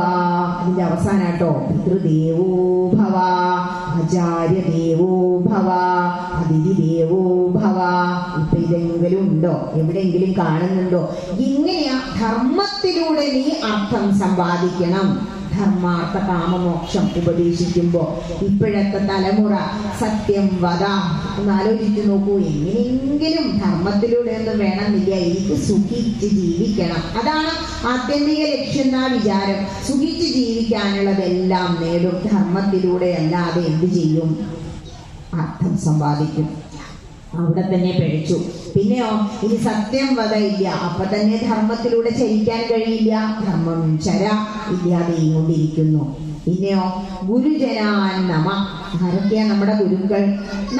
അതിന്റെ അവസാനാട്ടോ, പിതൃദേവോ ഭവ, ആചാര്യദേവോ ഭവ, അതിഥിദേവോ ഭവ. ഇപ്പൊ ഇതെങ്കിലും ഉണ്ടോ? എവിടെയെങ്കിലും കാണുന്നുണ്ടോ? ഇങ്ങനെയാ ധർമ്മത്തിലൂടെ നീ അർത്ഥം സമ്പാദിക്കണം. ധർമാർത്ഥ കാമമോക്ഷം ഉപദേശിക്കുമ്പോ ഇപ്പോഴത്തെ തലമുറ സത്യം വദ ഒന്ന് ആലോചിച്ചു നോക്കൂ. എങ്ങനെയെങ്കിലും ധർമ്മത്തിലൂടെ ഒന്നും വേണമെന്നില്ല, എനിക്ക് സുഖിച്ച് ജീവിക്കണം. അതാണ് ആത്യന്തിക ലക്ഷ്യം എന്നാ വിചാരം. സുഖിച്ച് ജീവിക്കാനുള്ളതെല്ലാം നേടും. ധർമ്മത്തിലൂടെ അല്ലാതെ എന്ത് ചെയ്യും? അർത്ഥം സമ്പാദിക്കും. അവിടെ തന്നെ പിഴച്ചു. പിന്നെയോ ഇനി സത്യം വധ ഇല്ല, അപ്പൊ തന്നെ ധർമ്മത്തിലൂടെ ചരിക്കാൻ കഴിയില്ല. ധർമ്മം ചര ഇല്ലാതെയും കൊണ്ടിരിക്കുന്നു. പിന്നെയോ ഗുരുജനാൻ നമ. ആരൊക്കെയാ നമ്മുടെ ഗുരുക്കൾ?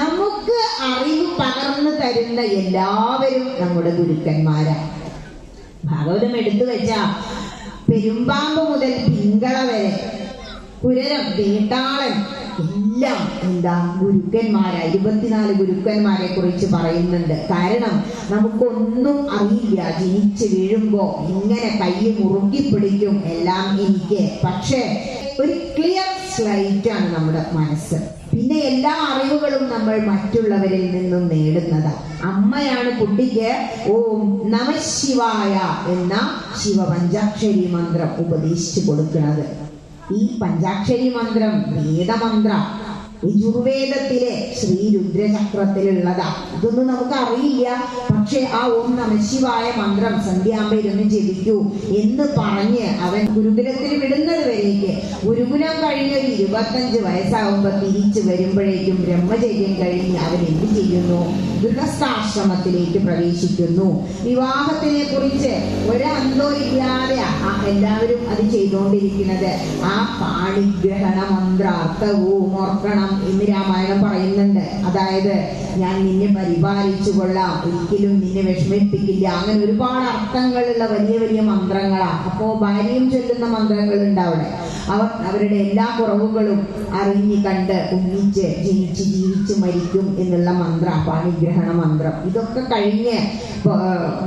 നമുക്ക് അറിവ് പകർന്നു തരുന്ന എല്ലാവരും നമ്മുടെ ഗുരുക്കന്മാരാ. ഭാഗവതം എടുത്തു വെച്ച പെരുമ്പാമ്പ് മുതൽ പിങ്കള വരെ, കുരരം, വേട്ടാളൻ എല്ലാം എന്താ ഗുരുക്കന്മാരാ. 24 ഗുരുക്കന്മാരെ കുറിച്ച് പറയുന്നുണ്ട്. കാരണം നമുക്കൊന്നും അറിയില്ല. ജനിച്ച് വീഴുമ്പോ ഇങ്ങനെ കൈ മുറുക്കി പിടിക്കും എല്ലാം എനിക്ക്. പക്ഷേ ഒരു ക്ലിയർ സ്ലൈറ്റ് ആണ് നമ്മുടെ മനസ്സ്. പിന്നെ എല്ലാ അറിവുകളും നമ്മൾ മറ്റുള്ളവരിൽ നിന്നും നേടുന്നതാണ്. അമ്മയാണ് കുട്ടിക്ക് ഓം നമഃശിവായ എന്ന ശിവപഞ്ചാക്ഷരി മന്ത്രം ഉപദേശിച്ചു കൊടുക്കുന്നത്. ഈ പഞ്ചാക്ഷരി മന്ത്രം വേദമന്ത്ര, യജുർവേദത്തിലെ ശ്രീരുദ്രചക്രത്തിലുള്ളതാ. ഇതൊന്നും നമുക്ക് അറിയില്ല. പക്ഷെ ആ ഓം നമഃശിവായ മന്ത്രം സന്ധ്യാമ്പയിരുന്ന് ജപിക്കൂ എന്ന് പറഞ്ഞ് അവൻ ഗുരുകുലത്തിൽ വിടുന്നത് വരേക്ക്, ഗുരുകുലം കഴിഞ്ഞ് ഒരു 25 വയസ്സാകുമ്പോ തിരിച്ചു വരുമ്പോഴേക്കും ബ്രഹ്മചര്യം കഴിഞ്ഞ് അവൻ എന്ത് ചെയ്യുന്നു? ഗൃഹസ്ഥാശ്രമത്തിലേക്ക് പ്രവേശിക്കുന്നു. വിവാഹത്തിനെ കുറിച്ച് ഒരന്തോ ഇല്ലാതെ എല്ലാവരും അത് ചെയ്തുകൊണ്ടിരിക്കുന്നത്. ആ പാണിഗ്രഹണ മന്ത്രാർത്ഥവും ഓർക്കണം. എന്ന് രാമായണം പറയുന്നുണ്ട്. അതായത് ഞാൻ നിന്നെ പരിപാലിച്ചു കൊള്ളാം, ഒരിക്കലും നിന്നെ വിഷമിപ്പിക്കില്ല, അങ്ങനെ ഒരുപാട് അർത്ഥങ്ങളുള്ള വലിയ വലിയ മന്ത്രങ്ങളാണ്. അപ്പോ ഭാര്യയും ചൊല്ലുന്ന മന്ത്രങ്ങളുണ്ട് അവിടെ. അവരുടെ എല്ലാ കുറവുകളും അറിഞ്ഞു കണ്ട് ഒന്നിച്ച് ജനിച്ച് ജീവിച്ച് മരിക്കും എന്നുള്ള മന്ത്രം, പാണിഗ്രഹണ മന്ത്രം. ഇതൊക്കെ കഴിഞ്ഞ്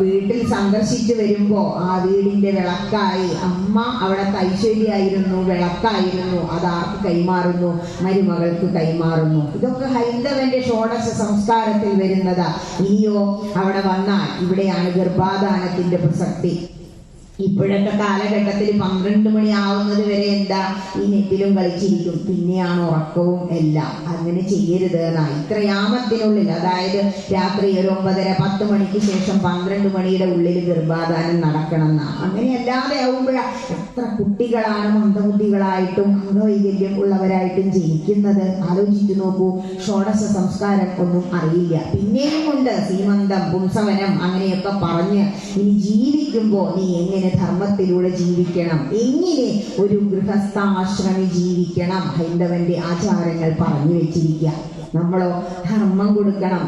വീട്ടിൽ സന്ദർശിച്ചു വരുമ്പോ ആ വീടിന്റെ വിളക്കായി അമ്മ അവിടത്തെ ഐശ്വര്യായിരുന്നു, വിളക്കായിരുന്നു. അതാർക്ക് കൈമാറുന്നു? മരുമകൾക്ക് കൈമാറുന്നു. ഇതൊക്കെ ഹൈന്ദവന്റെ ഷോഡശ സംസ്കാരത്തിൽ വരുന്നതാ. ഇനിയോ അവിടെ വന്നാൽ ഇവിടെയാണ് ഗർഭാധാനത്തിന്റെ പ്രസക്തി. ഇപ്പോഴത്തെ കാലഘട്ടത്തിൽ 12 മണി ആവുന്നത് വരെ എന്താ, ഈ നെറ്റിലും കളിച്ചിരിക്കും, പിന്നെയാണ് ഉറക്കവും എല്ലാം. അങ്ങനെ ചെയ്യരുത് എന്നാ. ഇത്ര യാമത്തിനുള്ളിൽ, അതായത് രാത്രി ഒരു 9:30-10 മണിക്ക് ശേഷം 12 മണിയുടെ ഉള്ളിൽ ഗർഭാധാനം നടക്കണം എന്നാ. അങ്ങനെ അല്ലാതെ ആവുമ്പോഴാ എത്ര കുട്ടികളാണ് മന്ദബുദ്ധികളായിട്ടും അംഗവൈകല്യം ഉള്ളവരായിട്ടും ജനിക്കുന്നത്. ആലോചിച്ചു നോക്കൂ. ഷോഡശ സംസ്കാരം ഒന്നും അറിയില്ല. പിന്നെയും കൊണ്ട് സീമന്തം, പുംസവനം അങ്ങനെയൊക്കെ പറഞ്ഞ് ഇനി ജീവിക്കുമ്പോ നീ എങ്ങനെ ധർമ്മത്തിലൂടെ ജീവിക്കണം, എങ്ങനെ ഒരു ഗൃഹസ്ഥാശ്രമി ജീവിക്കണം, ഹൈന്ദവന്റെ ആചാരങ്ങൾ പറഞ്ഞു വെച്ചിരിക്കുക. നമ്മളോ ധർമ്മം കൊടുക്കണം,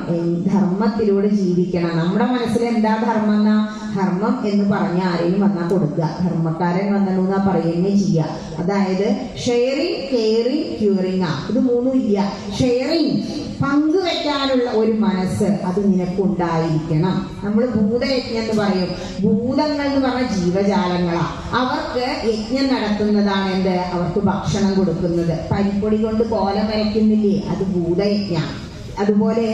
ധർമ്മത്തിലൂടെ ജീവിക്കണം. നമ്മുടെ മനസ്സിൽ എന്താ ധർമ്മം എന്നാ? ധർമ്മം എന്ന് പറഞ്ഞ ആരെങ്കിലും വന്നാൽ കൊടുക്കുക, ധർമ്മക്കാരൻ വന്നു എന്നാ പറയുന്നേ ചെയ്യുക. അതായത് ഷെയറിങ്, കെയറിങ്, ക്യൂറിങ്. ഇത് മൂന്നും ഇല്ല. ഷെയറിങ്, പങ്കുവെക്കാനുള്ള ഒരു മനസ്സ് അത് നിനക്കുണ്ടായിരിക്കണം. നമ്മൾ ഭൂതയജ്ഞം എന്ന് പറയും. ഭൂതങ്ങൾ എന്ന് പറഞ്ഞ ജീവജാലങ്ങളാ. അവർക്ക് യജ്ഞം നടത്തുന്നതാണ് എന്ത്? അവർക്ക് ഭക്ഷണം കൊടുക്കുന്നത്. പരിപ്പൊടി കൊണ്ട് കോലം വരയ്ക്കുന്നില്ലേ, അത് ഭൂതയജ്ഞം. അതുപോലെ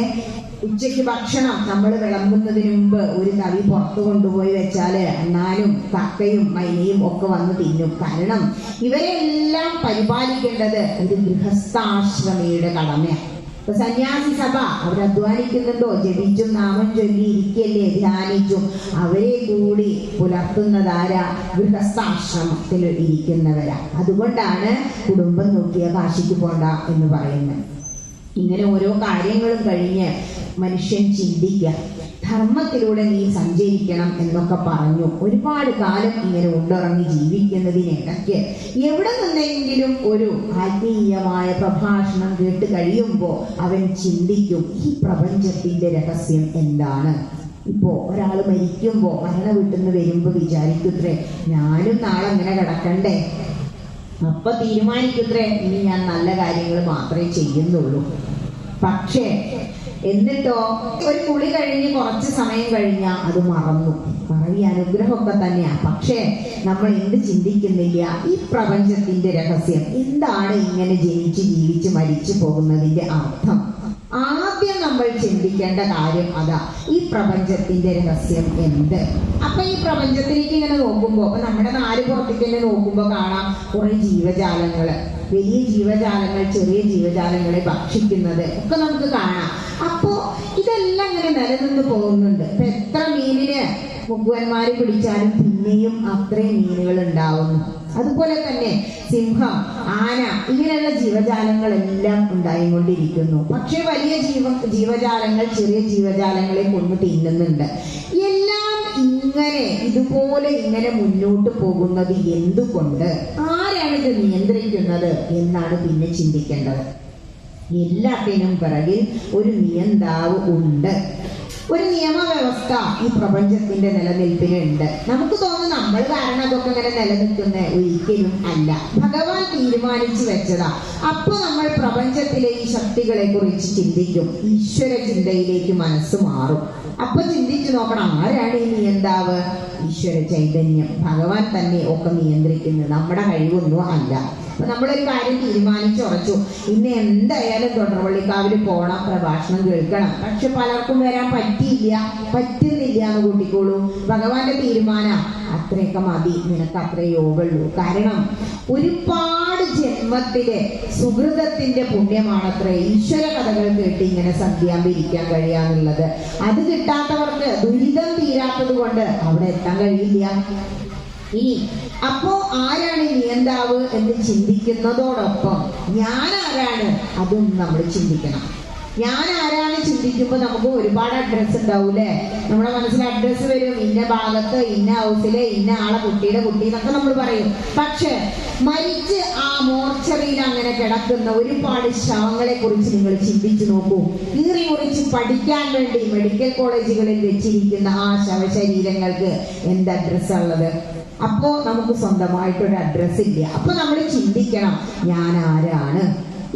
ഉച്ചയ്ക്ക് ഭക്ഷണം നമ്മൾ വിളമ്പുന്നതിന് മുമ്പ് ഒരു തവി പുറത്തു കൊണ്ടുപോയി വെച്ചാല് എന്നാലും കക്കയും മൈനയും ഒക്കെ വന്ന് തിന്നും. കാരണം ഇവരെല്ലാം പരിപാലിക്കേണ്ടത് ഒരു ഗൃഹസ്ഥാശ്രമിയുടെ കടമയാണ്. ഇപ്പൊ സന്യാസി സഭ അവരധ്വാനിക്കുന്നുണ്ടോ? ജപിച്ചും നാമം ചൊല്ലി ഇരിക്കല്ലേ, ധ്യാനിച്ചും. അവരെ കൂടി പുലർത്തുന്നതാരാ? ഗൃഹസ്ഥാശ്രമത്തിൽ ഇരിക്കുന്നവരാ. അതുകൊണ്ടാണ് കുടുംബം നോക്കിയ കാശിക്ക് പോണ്ട എന്ന് പറയുന്നത്. ഇങ്ങനെ ഓരോ കാര്യങ്ങളും കഴിഞ്ഞ് മനുഷ്യൻ ചിന്തിക്കുക, ധർമ്മത്തിലൂടെ നീ സഞ്ചരിക്കണം എന്നൊക്കെ പറഞ്ഞു. ഒരുപാട് കാലം ഇങ്ങനെ ഉണ്ടുറങ്ങി ജീവിക്കുന്നതിനിടയ്ക്ക് എവിടെ നിന്നെങ്കിലും ഒരു ആത്മീയമായ പ്രഭാഷണം കേട്ട് കഴിയുമ്പോൾ അവൻ ചിന്തിക്കും, ഈ പ്രപഞ്ചത്തിന്റെ രഹസ്യം എന്താണ്? ഇപ്പോ ഒരാൾ മരിക്കുമ്പോ, മരണ വീട്ടിൽ നിന്ന് വരുമ്പോ വിചാരിക്കുത്രേ, ഞാനും നാളെ അങ്ങനെ കിടക്കണ്ടേ? അപ്പൊ തീരുമാനിക്കുത്രേ, ഇനി ഞാൻ നല്ല കാര്യങ്ങൾ മാത്രമേ ചെയ്യുന്നുള്ളൂ. പക്ഷേ എന്നിട്ടോ ഒരു കുളി കഴിഞ്ഞ് കുറച്ച് സമയം കഴിഞ്ഞാൽ അത് മറന്നു. മറവി അനുഗ്രഹമൊക്കെ തന്നെയാ. പക്ഷേ നമ്മൾ എന്ത് ചിന്തിക്കുന്നില്ല, ഈ പ്രപഞ്ചത്തിന്റെ രഹസ്യം എന്താണ്? ഇങ്ങനെ ജനിച്ച് ജീവിച്ച് മരിച്ചു പോകുന്നതിന്റെ അർത്ഥം ആദ്യം നമ്മൾ ചിന്തിക്കേണ്ട കാര്യം അതാ. ഈ പ്രപഞ്ചത്തിന്റെ രഹസ്യം എന്ത്? അപ്പൊ ഈ പ്രപഞ്ചത്തിലേക്ക് ഇങ്ങനെ നോക്കുമ്പോ, അപ്പൊ നമ്മുടെ നാല് പുറത്തേക്ക് തന്നെ നോക്കുമ്പോ കാണാം കുറെ ജീവജാലങ്ങള്, വലിയ ജീവജാലങ്ങൾ ചെറിയ ജീവജാലങ്ങളെ ഭക്ഷിക്കുന്നത് ഒക്കെ നമുക്ക് കാണാം. അപ്പോ ഇതെല്ലാം ഇങ്ങനെ നിലനിന്ന് പോകുന്നുണ്ട്. ഇപ്പൊ എത്ര മീനിന് മുക്കുവന്മാര് പിടിച്ചാലും പിന്നെയും അത്രയും മീനുകൾ ഉണ്ടാവുന്നു. അതുപോലെ തന്നെ സിംഹം, ആന, ഇങ്ങനെയുള്ള ജീവജാലങ്ങളെല്ലാം ഉണ്ടായിക്കൊണ്ടിരിക്കുന്നു. പക്ഷെ വലിയ ജീവജാലങ്ങൾ ചെറിയ ജീവജാലങ്ങളെ കൊന്നു തിന്നുന്നുണ്ട്. എല്ലാം ഇങ്ങനെ ഇതുപോലെ ഇങ്ങനെ മുന്നോട്ട് പോകുന്നത് എന്തുകൊണ്ട്? ആരാണ് ഇത് നിയന്ത്രിക്കുന്നത് എന്നാണ് പിന്നെ ചിന്തിക്കേണ്ടത്. എല്ലാത്തിനും പിറകിൽ ഒരു നിയന്താവ് ഉണ്ട്. ഒരു നിയമവ്യവസ്ഥ ഈ പ്രപഞ്ചത്തിന്റെ നിലനിൽപ്പിനുണ്ട്. നമുക്ക് തോന്നുന്നു നമ്മൾ കാരണം അതൊക്കെ ഇങ്ങനെ നിലനിൽക്കുന്ന, ഒരിക്കലും അല്ല. ഭഗവാൻ തീരുമാനിച്ചു വെച്ചതാ. അപ്പൊ നമ്മൾ പ്രപഞ്ചത്തിലെ ഈ ശക്തികളെ കുറിച്ച് ചിന്തിക്കും, ഈശ്വര ചിന്തയിലേക്ക് മനസ്സ് മാറും. അപ്പൊ ചിന്തിച്ചു നോക്കണം, ആരാണ് ഈ നിയന്താവ്? ഈശ്വര ചൈതന്യം, ഭഗവാൻ തന്നെ ഒക്കെ നിയന്ത്രിക്കുന്നത്, നമ്മുടെ കഴിവൊന്നും അല്ല. അപ്പൊ നമ്മളൊരു കാര്യം തീരുമാനിച്ചുറച്ചു, ഇന്ന് എന്തായാലും തൊണ്ടർവള്ളിക്കാവിൽ പോണം, പ്രഭാഷണം കേൾക്കണം. പക്ഷെ പലർക്കും വരാൻ പറ്റുന്നില്ല എന്ന് കൂട്ടിക്കോളൂ. ഭഗവാന്റെ തീരുമാനം അത്രയൊക്കെ മതി, നിനക്ക് അത്രേ യോഗമുള്ളൂ. കാരണം ഒരുപാട് ജന്മത്തിലെ സുഹൃതത്തിന്റെ പുണ്യമാണത്രേ ഈശ്വര കഥകൾ കേട്ട് ഇങ്ങനെ സന്ധ്യാമ്പിരിക്കാൻ കഴിയാന്നുള്ളത്. അത് കിട്ടാത്തവർക്ക് ദുരിതം തീരാത്തത് കൊണ്ട് അവിടെ എത്താൻ കഴിയില്ല. ഇനി അപ്പോ ആരാണ് നിയന്താവ് എന്ന് ചിന്തിക്കുന്നതോടൊപ്പം ഞാൻ ആരാണ് അതും നമ്മൾ ചിന്തിക്കണം. ഞാൻ ആരാണ് ചിന്തിക്കുമ്പോൾ നമുക്ക് ഒരുപാട് അഡ്രസ്സ് ഉണ്ടാവൂലേ? നമ്മുടെ മനസ്സിൽ അഡ്രസ്സ് വരും, ഇന്ന ഭാഗത്ത്, ഇന്ന ഹൗസിലെ, ഇന്ന ആളെ കുട്ടിയുടെ കുട്ടി എന്നൊക്കെ നമ്മൾ പറയും. പക്ഷെ മരിച്ച് ആ മോർച്ചറിയിൽ അങ്ങനെ കിടക്കുന്ന ഒരുപാട് ശവങ്ങളെ കുറിച്ച് നിങ്ങൾ ചിന്തിച്ചു നോക്കൂ. കീറി മുറിച്ച് പഠിക്കാൻ വേണ്ടി മെഡിക്കൽ കോളേജുകളിൽ വെച്ചിരിക്കുന്ന ആ ശവശരീരങ്ങൾക്ക് എന്ത് അഡ്രസ്സാ ഉള്ളത്? അപ്പോ നമുക്ക് സ്വന്തമായിട്ടൊരു അഡ്രസ് ഇല്ല. അപ്പൊ നമ്മൾ ചിന്തിക്കണം, ഞാൻ ആരാണ്?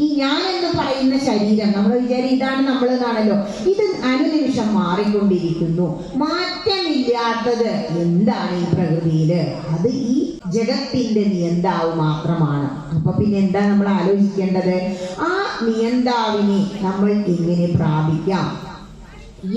ഈ ഞാൻ എന്ന് പറയുന്ന ശരീരം നമ്മൾ വിചാരം ഇതാണ് നമ്മൾ എന്നാണല്ലോ. ഇത് അനുനിമിഷം മാറിക്കൊണ്ടിരിക്കുന്നു. മാറ്റമില്ലാത്തത് എന്താണ് ഈ പ്രകൃതിയില്? അത് ഈ ജഗത്തിന്റെ നിയന്താവ് മാത്രമാണ്. അപ്പൊ പിന്നെ എന്താ നമ്മൾ ആലോചിക്കേണ്ടത്? ആ നിയന്താവിനെ നമ്മൾ എങ്ങനെ പ്രാപിക്കാം?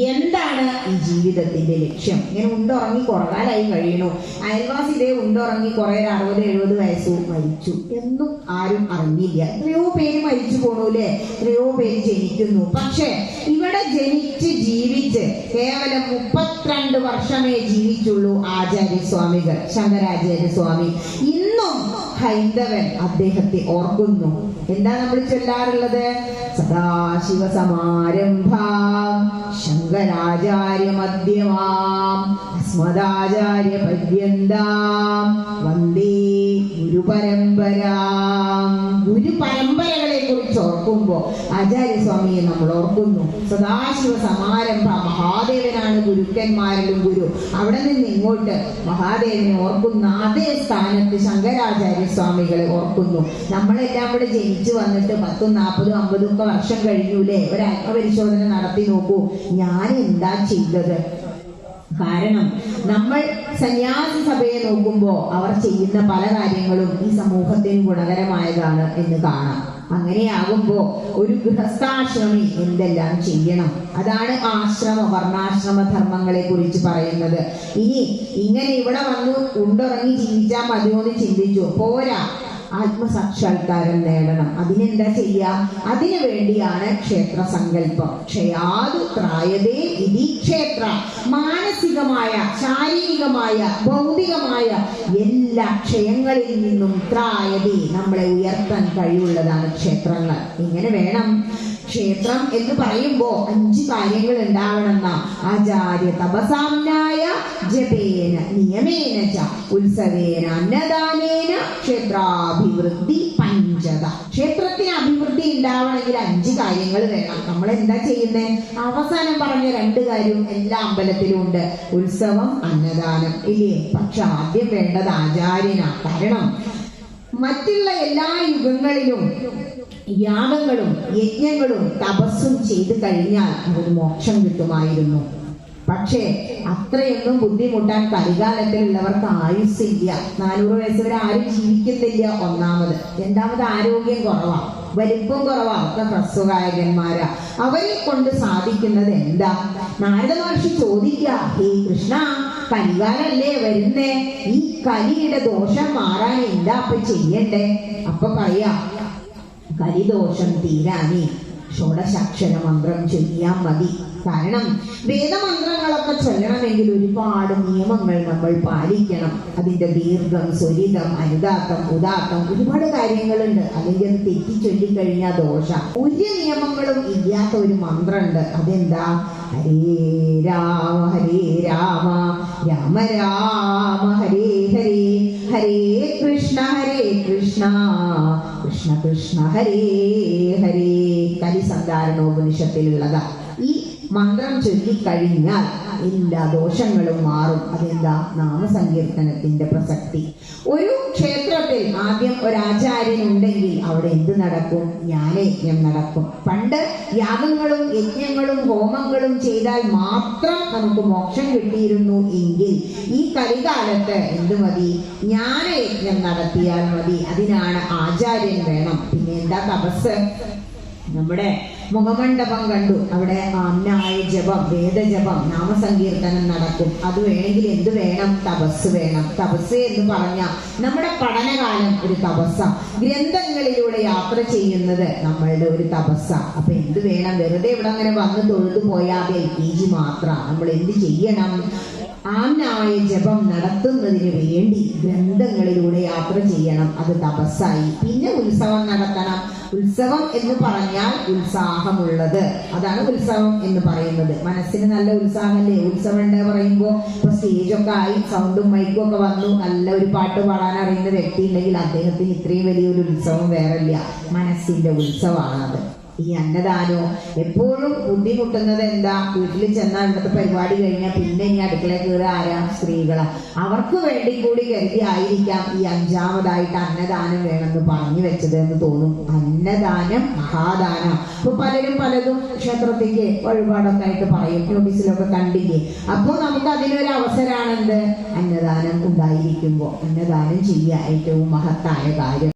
എന്താണ് ഈ ജീവിതത്തിന്റെ ലക്ഷ്യം? ഇങ്ങനെ ഉണ്ടുറങ്ങി കുറകാലായി കഴിയണു. അയൽവാസി ഇതേ ഉണ്ടുറങ്ങി കുറെ 60-70 വയസ്സു മരിച്ചു, എന്നും ആരും അറിഞ്ഞില്ല. എത്രയോ പേര് മരിച്ചു പോണൂല്ലേ, എത്രയോ പേര് ജനിക്കുന്നു. പക്ഷെ ഇവിടെ ജനിച്ച് ജീവിച്ച് കേവലം 32 വർഷമേ ജീവിച്ചുള്ളൂ ആചാര്യസ്വാമികൾ, ശങ്കരാചാര്യസ്വാമി. ഇന്നും ഹൈന്ദവൻ അദ്ദേഹത്തെ ഓർക്കുന്നു. എന്താ നമ്മൾ ചൊല്ലാറുള്ളത്? സദാശിവ സമാരംഭാം ശങ്കരാചാര്യ മധ്യമാം അസ്മദാചാര്യ പര്യന്താം വന്ദേ ഗുരുപരമ്പരാം. ഗുരുപരമ്പരകളെ കുറിച്ച് ഓർക്കുമ്പോ ആചാര്യസ്വാമിയെ നമ്മൾ ഓർക്കുന്നു. സദാശിവ സമാരംഭ, മഹാദേവനാണ് ഗുരുക്കന്മാരിലും ഗുരു. അവിടെ നിന്ന് ഇങ്ങോട്ട് മഹാദേവനെ ഓർക്കുന്ന അതേ സ്ഥാനത്ത് ശങ്കരാചാര്യസ്വാമികളെ ഓർക്കുന്നു. നമ്മളെല്ലാം ഇവിടെ ജനിച്ചു വന്നിട്ട് 10, 40, 50 വർഷം കഴിഞ്ഞൂലേ? ഒരു ആത്മപരിശോധന നടത്തി നോക്കൂ, ഞാൻ എന്താ ചെയ്തത്? കാരണം നമ്മൾ സന്യാസി സഭയെ നോക്കുമ്പോൾ അവർ ചെയ്യുന്ന പല കാര്യങ്ങളും ഈ സമൂഹത്തിന് ഗുണകരമായതാണ് എന്ന് കാണാം. അങ്ങനെയാകുമ്പോ ഒരു ഗൃഹസ്ഥാശ്രമി എന്തെല്ലാം ചെയ്യണം? അതാണ് ആശ്രമ വർണ്ണാശ്രമ ധർമ്മങ്ങളെ കുറിച്ച് പറയുന്നത്. ഇനി ഇങ്ങനെ ഇവിടെ വന്നു ഉണ്ടുറങ്ങി ജീവിച്ചാൽ മതിയോന്ന് ചിന്തിച്ചു പോരാ, ആത്മസാക്ഷാത്കാരം നേടണം. അതിനെന്താ ചെയ്യാ? അതിനു വേണ്ടിയാണ് ക്ഷേത്ര സങ്കല്പം. ക്ഷയാതു ത്രായതേ ഇതി ക്ഷേത്ര. മാനസികമായ, ശാരീരികമായ, ഭൗതികമായ എല്ലാ ക്ഷയങ്ങളിൽ നിന്നും ത്രായതേ, നമ്മളെ ഉയർത്താൻ കഴിവുള്ളതാണ് ക്ഷേത്രങ്ങൾ. ഇങ്ങനെ വേണം. ക്ഷേത്രം എന്ന് പറയുമ്പോ 5 കാര്യങ്ങൾ ഉണ്ടാവണമെന്ന ആചാര്യ തപസാമ്നായ ജപേന നിയമേന ച ഉത്സവേന അന്നദാനേന ക്ഷേത്രാഭിവൃദ്ധി പഞ്ചത. ക്ഷേത്രത്തിന് അഭിവൃദ്ധി ഉണ്ടാവണമെങ്കിൽ 5 കാര്യങ്ങൾ വേണം. നമ്മൾ എന്താ ചെയ്യുന്നേ? അവസാനം പറഞ്ഞ 2 കാര്യം എല്ലാ അമ്പലത്തിലും ഉണ്ട്, ഉത്സവം, അന്നദാനം, ഇല്ലേ? പക്ഷെ ആദ്യം വേണ്ടത് ആചാര്യനാ. കാരണം മറ്റുള്ള എല്ലാ യുഗങ്ങളിലും യാഗങ്ങളും യജ്ഞങ്ങളും തപസ്സും ചെയ്തു കഴിഞ്ഞാൽ ഒരു മോക്ഷം കിട്ടുമായിരുന്നു. പക്ഷേ അത്രയൊന്നും ബുദ്ധിമുട്ടാൻ കലികാലത്തിലുള്ളവർക്ക് ആയുസ്സില്ല. 400 വയസ്സ് വരെ ആരും ജീവിക്കുന്നില്ല. ഒന്നാമത്. രണ്ടാമത് ആരോഗ്യം കുറവാ, വലിപ്പം കുറവാ. ഒക്കെ ഹ്രസ്വകായകന്മാരാ. അവരെ കൊണ്ട് സാധിക്കുന്നത് എന്താ? നാരദ മഹർഷി ചോദിക്കുക, ഹേ കൃഷ്ണ, കലികാലല്ലേ വരുന്നേ, ഈ കലിയുടെ ദോഷം മാറാൻ എന്താ അപ്പൊ ചെയ്യണ്ടേ? അപ്പൊ പറയാ, കലിദോഷം തീരാനേ ഷോഡശാക്ഷര മന്ത്രം ചൊല്ലിയാൽ മതി. കാരണം വേദമന്ത്രങ്ങളൊക്കെ ചൊല്ലണമെങ്കിൽ ഒരുപാട് നിയമങ്ങൾ നമ്മൾ പാലിക്കണം. അതിന്റെ ദീർഘം, സ്വരിതം, അനുദാത്തം, ഉദാത്തം, ഒരുപാട് കാര്യങ്ങളുണ്ട്. അല്ലെങ്കിൽ അത് തെറ്റി ചൊല്ലിക്കഴിഞ്ഞാൽ ദോഷം. ഒരു നിയമങ്ങളും ഇല്ലാത്ത ഒരു മന്ത്രമുണ്ട്. അതെന്താ? ഹരേ രാമ രാമ രാമ ഹരേ ഹരേ, ഹരേ കൃഷ്ണ കൃഷ്ണ കൃഷ്ണ ഹരേ ഹരേ. കലിസന്ധാരണോപനിഷത്തിലുള്ളതാ. ഈ മന്ത്രം ചൊല്ലിക്കഴിഞ്ഞാൽ എല്ലാ ദോഷങ്ങളും മാറും. അതെന്താ? നാമസങ്കീർത്തനത്തിന്റെ പ്രസക്തി. ഒരു ക്ഷേത്രത്തിൽ ആദ്യം ഒരാചാര്യൻ ഉണ്ടെങ്കിൽ അവിടെ എന്ത് നടക്കും? ജ്ഞാനയജ്ഞം നടക്കും. പണ്ട് യാഗങ്ങളും യജ്ഞങ്ങളും ഹോമങ്ങളും ചെയ്താൽ മാത്രം നമുക്ക് മോക്ഷം കിട്ടിയിരുന്നു എങ്കിൽ ഈ കലികാലത്ത് എന്ത് മതി? ജ്ഞാനയജ്ഞം നടത്തിയാൽ മതി. അതിനാണ് ആചാര്യൻ വേണം. പിന്നെ എന്താ? തപസ്. നമ്മുടെ മുഖമണ്ഡപം കണ്ടു, അവിടെ ആമ്നായ ജപം, വേദജപം, നാമസങ്കീർത്തനം നടക്കും. അത് വേണമെങ്കിൽ എന്ത് വേണം? തപസ് വേണം. തപസ് എന്ന് പറഞ്ഞാൽ നമ്മുടെ പഠനകാലം ഒരു തപസ്സ. ഗ്രന്ഥങ്ങളിലൂടെ യാത്ര ചെയ്യുന്നത് നമ്മളുടെ ഒരു തപസ്സ. അപ്പൊ എന്ത് വേണം? വെറുതെ ഇവിടെ അങ്ങനെ വന്ന് തൊഴുതു പോയാൽ LKG മാത്രം. നമ്മൾ എന്ത് ചെയ്യണം? ആമ്നായ ജപം നടത്തുന്നതിന് വേണ്ടി ഗ്രന്ഥങ്ങളിലൂടെ യാത്ര ചെയ്യണം. അത് തപസ്സായി. പിന്നെ ഉത്സവം നടത്തണം. ഉത്സവം എന്ന് പറഞ്ഞാൽ ഉത്സാഹമുള്ളത്, അതാണ് ഉത്സവം എന്ന് പറയുന്നത്. മനസ്സിന് നല്ല ഉത്സാഹമല്ലേ ഉത്സവം ഉണ്ട് പറയുമ്പോൾ. ഇപ്പൊ സ്റ്റേജൊക്കെ ആയി, സൗണ്ടും മൈക്കും ഒക്കെ വന്നു, നല്ല ഒരു പാട്ട് പാടാൻ അറിയുന്ന വ്യക്തി ഉണ്ടെങ്കിൽ അദ്ദേഹത്തിന് ഇത്രയും വലിയൊരു ഉത്സവം വേറില്ല. മനസ്സിന്റെ ഉത്സവമാണത്. ഈ അന്നദാനോ എപ്പോഴും ബുദ്ധിമുട്ടുന്നത് എന്താ? വീട്ടിൽ ചെന്നാൽ ഇവിടുത്തെ പരിപാടി കഴിഞ്ഞാൽ പിന്നെ ഇനി അടുക്കളയിൽ കയറി ആരാ? സ്ത്രീകളാ. അവർക്ക് വേണ്ടി കൂടി കരുതി ആയിരിക്കാം ഈ അഞ്ചാമതായിട്ട് അന്നദാനം വേണമെന്ന് പറഞ്ഞു വെച്ചത് എന്ന് തോന്നും. അന്നദാനം മഹാദാനം. ഇപ്പൊ പലരും പലതും ക്ഷേത്രത്തിലേക്ക് വഴിപാടൊക്കെ ആയിട്ട് പറയും, നോട്ടീസിലൊക്കെ കണ്ടില്ലേ. അപ്പോൾ നമുക്ക് അതിനൊരു അവസരമാണെന്ത്? അന്നദാനം ഉണ്ടായിരിക്കുമ്പോൾ അന്നദാനം ചെയ്യുക ഏറ്റവും മഹത്തായ കാര്യം.